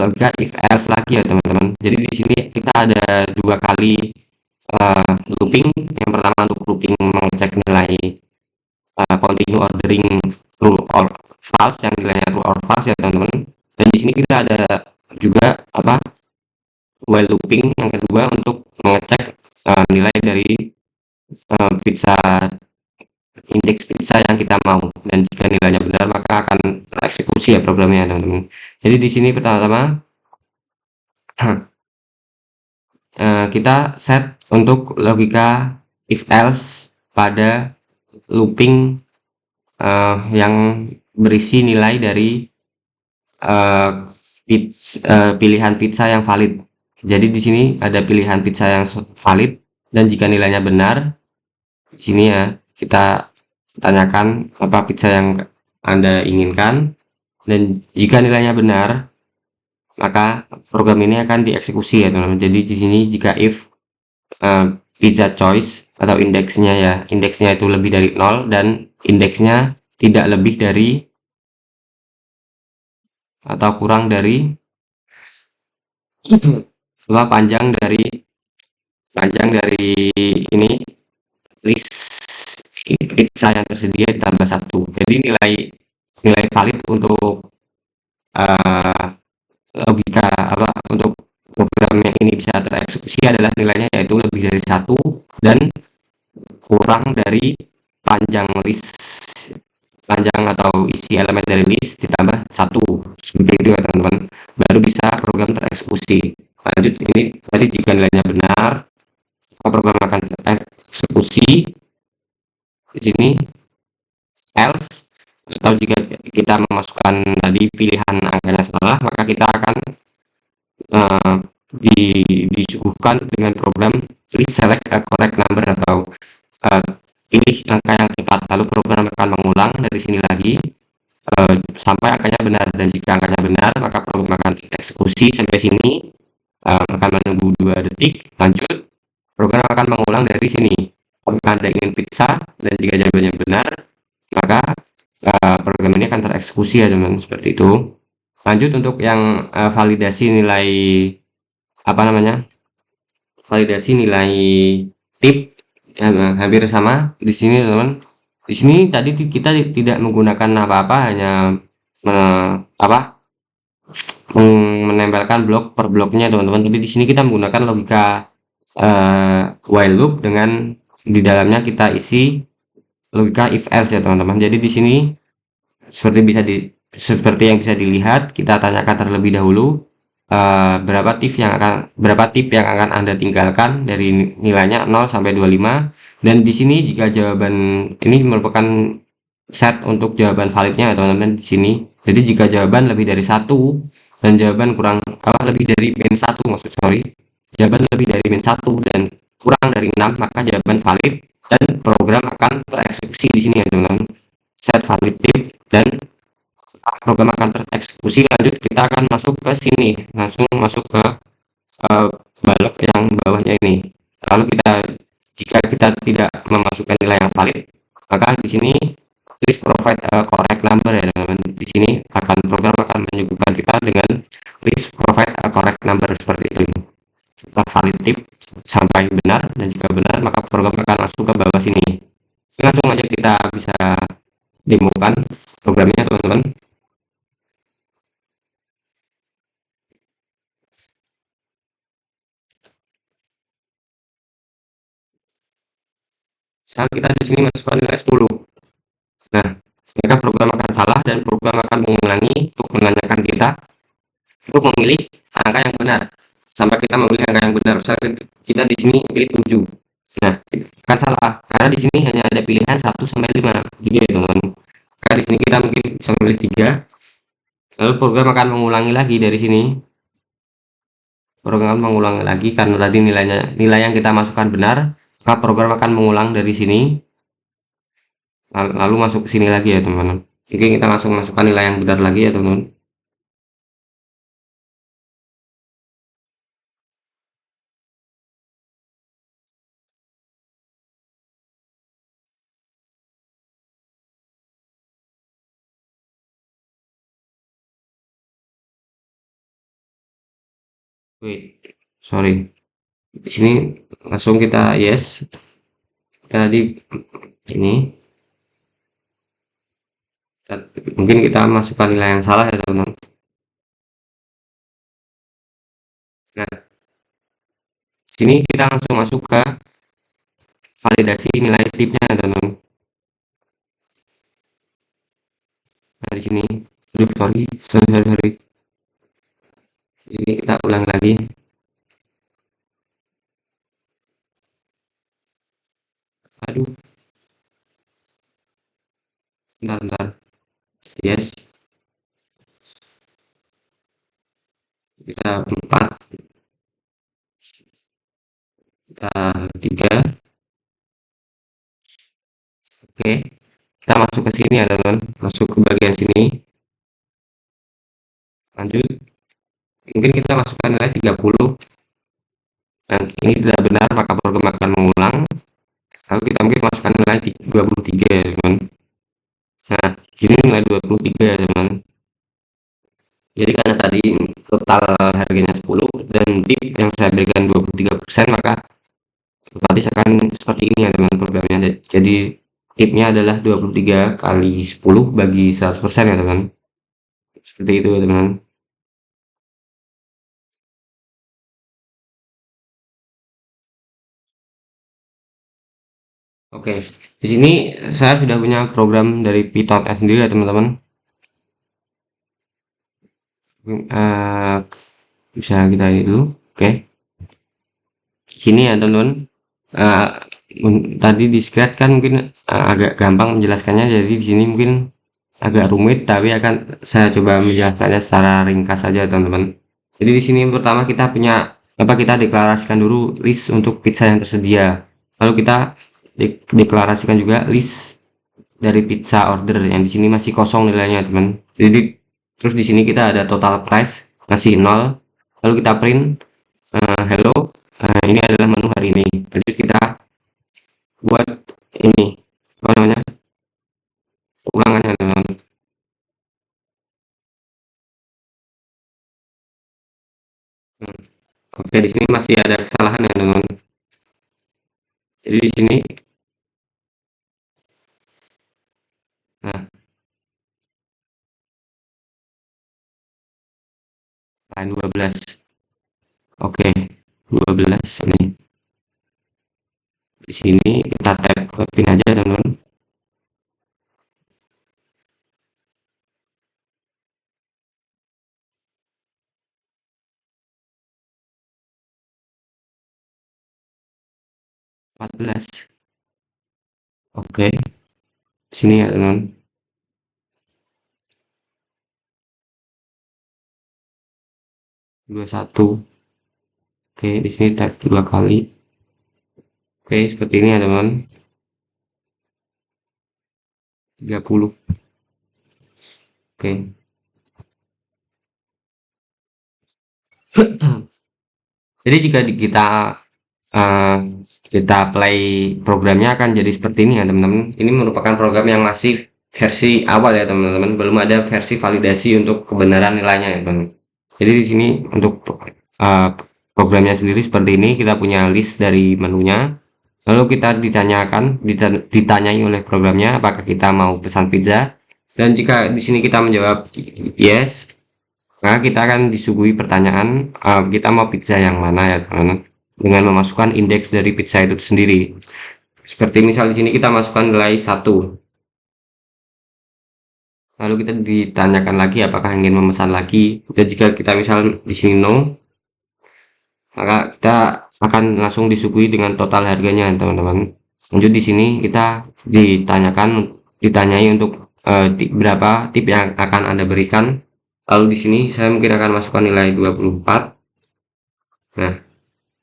logika if else lagi ya teman-teman. Jadi di sini kita ada dua kali looping. Yang pertama untuk looping mengecek nilai continue ordering true or false, yang nilainya true or false ya teman-teman. Dan di sini kita ada juga apa, while looping yang kedua untuk mengecek nilai dari pizza, indeks pizza yang kita mau, dan jika nilainya benar maka akan tereksekusi ya programnya teman-teman. Jadi di sini pertama-tama kita set untuk logika if else pada looping yang berisi nilai dari eh, pilihan pizza yang valid. Jadi di sini ada pilihan pizza yang valid, dan jika nilainya benar, di sini ya kita tanyakan apa pizza yang Anda inginkan, dan jika nilainya benar, maka program ini akan dieksekusi ya teman-teman. Jadi di sini jika if pizza choice atau indeksnya itu lebih dari 0 dan indeksnya tidak lebih dari atau kurang dari apa, panjang dari ini list pizza yang tersedia ditambah satu. Jadi nilai nilai valid untuk uh, logika apa, untuk program yang ini bisa tereksekusi adalah nilainya yaitu lebih dari satu dan kurang dari panjang list, panjang atau isi elemen dari list ditambah satu, seperti itu ya teman-teman, baru bisa program tereksekusi. Lanjut, ini tadi jika nilainya benar program akan tereksekusi. Di sini else, atau jika kita memasukkan tadi pilihan angkanya salah, maka kita akan uh, disuguhkan dengan program please select a correct number, atau uh, pilih angka yang tepat, lalu program akan mengulang dari sini lagi sampai angkanya benar, dan jika angkanya benar maka program akan eksekusi sampai sini, akan menunggu 2 detik. Lanjut, program akan mengulang dari sini apakah Anda ingin pizza, dan jika jawabannya benar maka program ini akan tereksekusi ya teman, seperti itu. Lanjut untuk yang validasi nilai apa namanya, validasi nilai tip ya, hampir sama di sini teman. Di sini tadi kita tidak menggunakan apa-apa, hanya apa, menempelkan blok per bloknya teman-teman. Tapi di sini kita menggunakan logika while loop dengan di dalamnya kita isi logika if else ya teman-teman. Jadi di sini seperti yang bisa dilihat, kita tanyakan terlebih dahulu berapa tip yang akan Anda tinggalkan dari nilainya 0 sampai 25, dan di sini jika jawaban ini merupakan set untuk jawaban validnya ya teman-teman di sini. Jadi jika jawaban lebih dari satu dan jawaban kurang apa, lebih dari min 1 maksud sorry, jawaban lebih dari min 1 dan kurang dari 6 maka jawaban valid, dan program akan tereksekusi di sini ya teman-teman. Set valid tip dan program akan tereksekusi. Lanjut, kita akan masuk ke sini, langsung masuk ke balok yang bawahnya ini. Lalu jika kita tidak memasukkan nilai yang valid, maka di sini please provide a correct number ya teman-teman. Di sini program akan menyuguhkan kita dengan please provide a correct number seperti ini. Setelah valid tip sampai benar, dan jika benar maka program akan masuk ke bawah sini. Langsung aja kita bisa demokan programnya teman-teman. Sekarang kita di sini masukkan nilai 10. Nah, maka program akan salah dan program akan mengulangi untuk menanyakan kita untuk memilih angka yang benar. Sampai kita memilih angka yang benar. Misalnya kita di sini pilih 7. Nah, kan salah karena di sini hanya ada pilihan 1 sampai 5. Jadi ya teman. Karena di sini kita mungkin bisa memilih 3. Lalu program akan mengulangi lagi dari sini. Program mengulangi lagi karena tadi nilai yang kita masukkan benar, maka program akan mengulang dari sini lalu masuk ke sini lagi ya teman-teman. Oke, kita langsung masukkan nilai yang benar lagi ya teman-teman. wait, sorry. Di sini langsung kita yes. Kita tadi ini mungkin kita masukkan nilai yang salah ya teman-teman. Nah, sini kita langsung masuk ke validasi nilai tipnya ya teman-teman. Nah, di sini, aduh sorry. Ini kita ulang lagi. Aduh, bentar. Yes, kita 4, kita 3. Oke, kita masuk ke sini ya teman-teman. Masuk ke bagian sini. Lanjut. Mungkin kita masukkan nilai 30. Nah, ini tidak benar, maka program akan mengulang. Lalu kita mungkin masukkan nilai 23 ya teman. Nah, sini nilai 23 ya teman. Jadi karena tadi total harganya 10 dan tip yang saya berikan 23%, maka otomatis akan seperti ini ya teman programnya. Jadi tipnya adalah 23 kali 10 bagi 100% ya teman. Seperti itu ya teman. Oke, di sini saya sudah punya program dari Python sendiri ya teman-teman. Eh, bisa kita ini dulu. Oke, sini ya teman-teman. Eh, tadi di scratch kan mungkin agak gampang menjelaskannya, jadi di sini mungkin agak rumit, tapi akan saya coba menjelaskannya secara ringkas saja teman-teman. Jadi di sini pertama kita punya apa, kita deklarasikan dulu list untuk pizza yang tersedia. Lalu kita deklarasikan juga list dari pizza order yang di sini masih kosong nilainya teman. Jadi terus di sini kita ada total price masih 0. Lalu kita print hello, ini adalah menu hari ini. Lanjut kita buat ini apa namanya, ulangannya teman. Oke, di sini masih ada kesalahan ya teman. Jadi di sini, nah, line 12. Oke, 12 ini. Di sini kita tap ke pin aja teman. 14. Oke, sini ya teman. 21. Oke, di sini tap 2 kali. Oke, seperti ini ya teman. 30. Oke. Jadi jika eh, kita play programnya akan jadi seperti ini ya teman-teman. Ini merupakan program yang masih versi awal ya teman-teman. Belum ada versi validasi untuk kebenaran nilainya ya teman. Jadi di sini untuk uh, programnya sendiri seperti ini. Kita punya list dari menunya. Lalu kita ditanyai oleh programnya apakah kita mau pesan pizza. Dan jika di sini kita menjawab yes, maka kita akan disuguhi pertanyaan kita mau pizza yang mana ya teman-teman, dengan memasukkan indeks dari pizza itu sendiri. Seperti misal di sini kita masukkan nilai 1. Lalu kita ditanyakan lagi apakah ingin memesan lagi. Dan jika kita misal di sini no, maka kita akan langsung disuguhi dengan total harganya teman-teman. Lanjut di sini kita ditanyai untuk berapa tip yang akan Anda berikan. Lalu di sini saya mungkin akan masukkan nilai 24. Nah,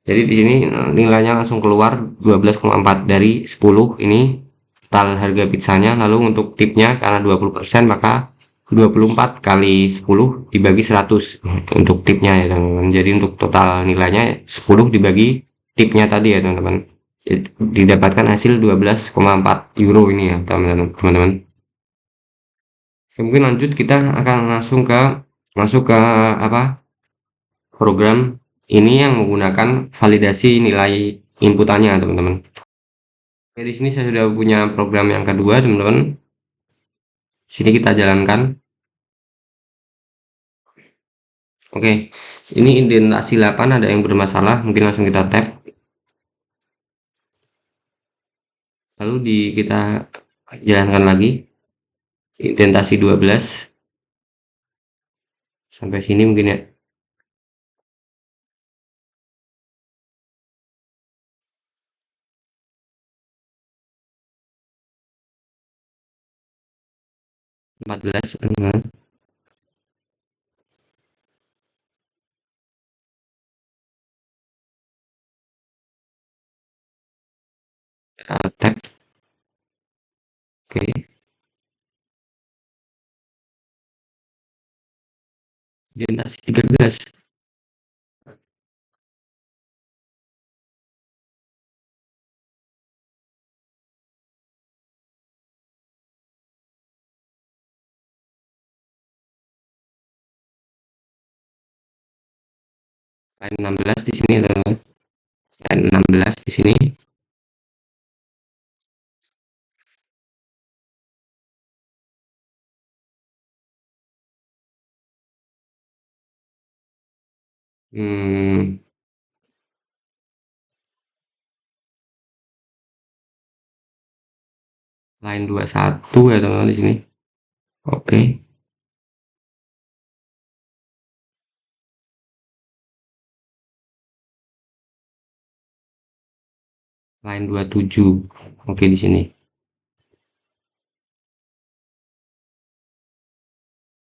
jadi di sini nilainya langsung keluar 12,4 dari 10 ini total harga pizzanya. Lalu untuk tipnya karena 20%, maka 24 kali 10 dibagi 100 untuk tipnya ya teman-teman. Jadi untuk total nilainya 10 dibagi tipnya tadi ya teman-teman. Didapatkan hasil 12,4 euro ini ya teman-teman. Mungkin lanjut kita akan langsung ke masuk ke apa, program Ini yang menggunakan validasi nilai inputannya, teman-teman. Oke, di sini saya sudah punya program yang kedua, teman-teman. Sini kita jalankan. Oke, ini indentasi 8 ada yang bermasalah, mungkin langsung kita tap. Lalu kita jalankan lagi. Indentasi 12 sampai sini mungkin ya. 14. Tap. Oke, indentasi 13. Line 16 di sini, teman-teman. Line 16 di sini. Hmm, line 21 ya, teman-teman di sini. Oke, line 27. Oke, di sini.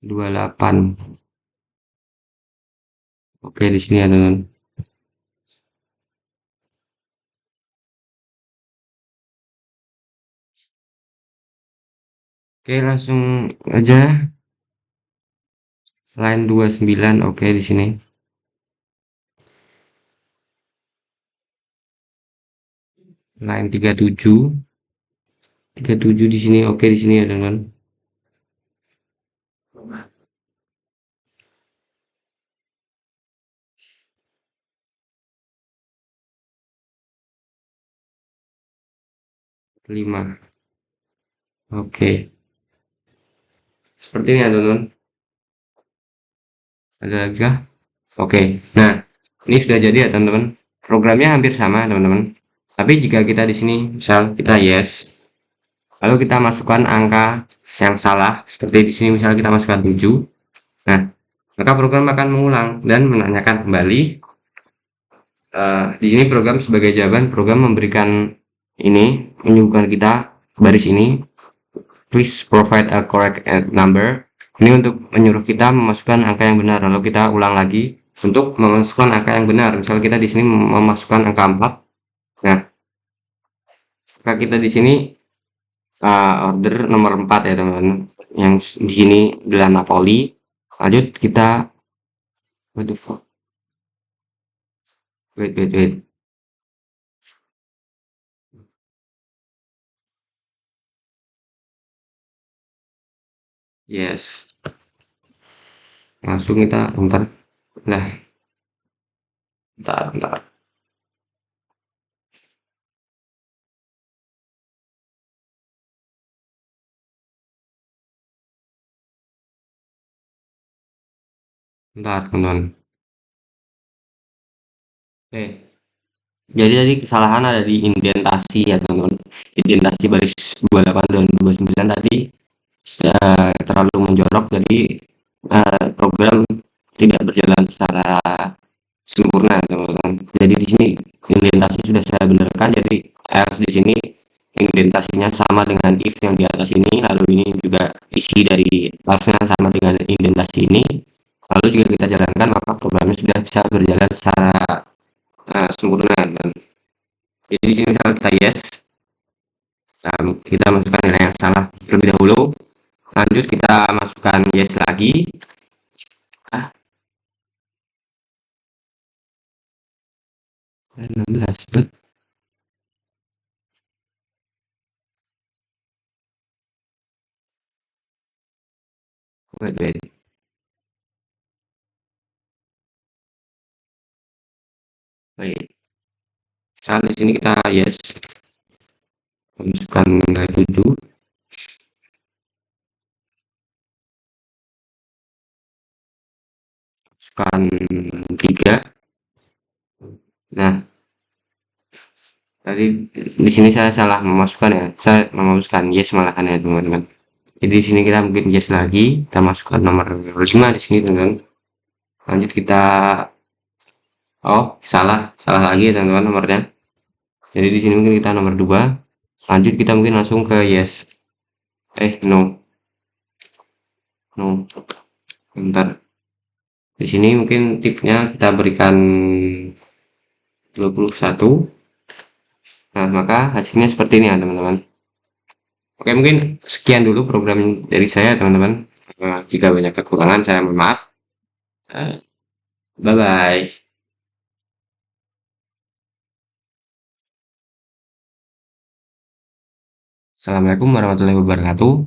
28. Oke, di sini ya, teman-teman. Oke, langsung aja. Line 29. Oke, di sini. Line 37. 37 di sini. Oke, di sini ya, teman-teman. Lima. Oke. Seperti ini ya, teman-teman. Ada lagi kah? Oke. Nah, ini sudah jadi ya, teman-teman. Programnya hampir sama, teman-teman. Tapi jika kita di sini, misal kita yes, lalu kita masukkan angka yang salah, seperti di sini misalnya kita masukkan 7. Nah, maka program akan mengulang dan menanyakan kembali. Di sini program sebagai jawaban, program memberikan ini, menyuguhkan kita baris ini, please provide a correct number. Ini untuk menyuruh kita memasukkan angka yang benar. Lalu kita ulang lagi untuk memasukkan angka yang benar. Misal kita di sini memasukkan angka 4. Nah, maka kita di sini order nomor 4 ya, teman-teman. Yang di sini adalah Napoli. Lanjut kita, what the fuck? Wait, wait, wait. Yes. Langsung kita, bentar. Nah, bentar, bentar. Bentar, teman-teman. Jadi tadi kesalahan ada di indentasi ya, teman-teman. Indentasi baris 28 dan 29 tadi terlalu menjorok, jadi program tidak berjalan secara sempurna, teman-teman. Jadi di sini indentasi sudah saya benarkan, jadi else di sini indentasinya sama dengan if yang di atas ini, lalu ini juga isi dari pasnya sama dengan indentasi ini. Lalu jika kita jalankan, maka programnya sudah bisa berjalan secara sempurna, teman. Jadi di sini misalnya kita yes, kita masukkan nilai yang salah terlebih dahulu. Lanjut kita masukkan yes lagi. Ah, 16, bet. Wait, wait. Baik, saat di sini kita yes, masukkan nilai 7, masukkan 3. Nah, tadi di sini saya salah memasukkan ya. Saya memasukkan yes malahan ya, teman-teman. Jadi di sini kita mungkin yes lagi, kita masukkan nomor 5 di sini, teman-teman. Lanjut kita oh, salah lagi ya, teman-teman, nomornya. Jadi di sini mungkin kita nomor 2. Lanjut kita mungkin langsung ke yes. No, no. Bentar. Di sini mungkin tipnya kita berikan 21. Nah, maka hasilnya seperti ini ya, teman-teman. Oke, mungkin sekian dulu program dari saya, teman-teman. Jika banyak kekurangan, saya mohon maaf. Bye-bye. Assalamualaikum warahmatullahi wabarakatuh.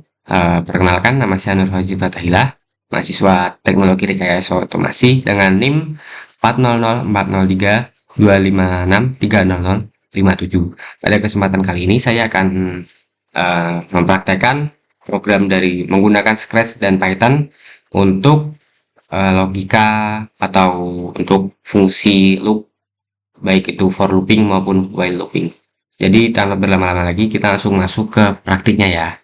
Perkenalkan, nama saya Nur Fauzi Fatahillah, mahasiswa Teknologi Rekayasa Otomasi dengan NIM 400400325630057. Pada kesempatan kali ini saya akan mempraktekkan program dari menggunakan Scratch dan Python untuk logika atau untuk fungsi loop, baik itu for looping maupun while looping. Jadi tanpa berlama-lama lagi, kita langsung masuk ke praktiknya ya.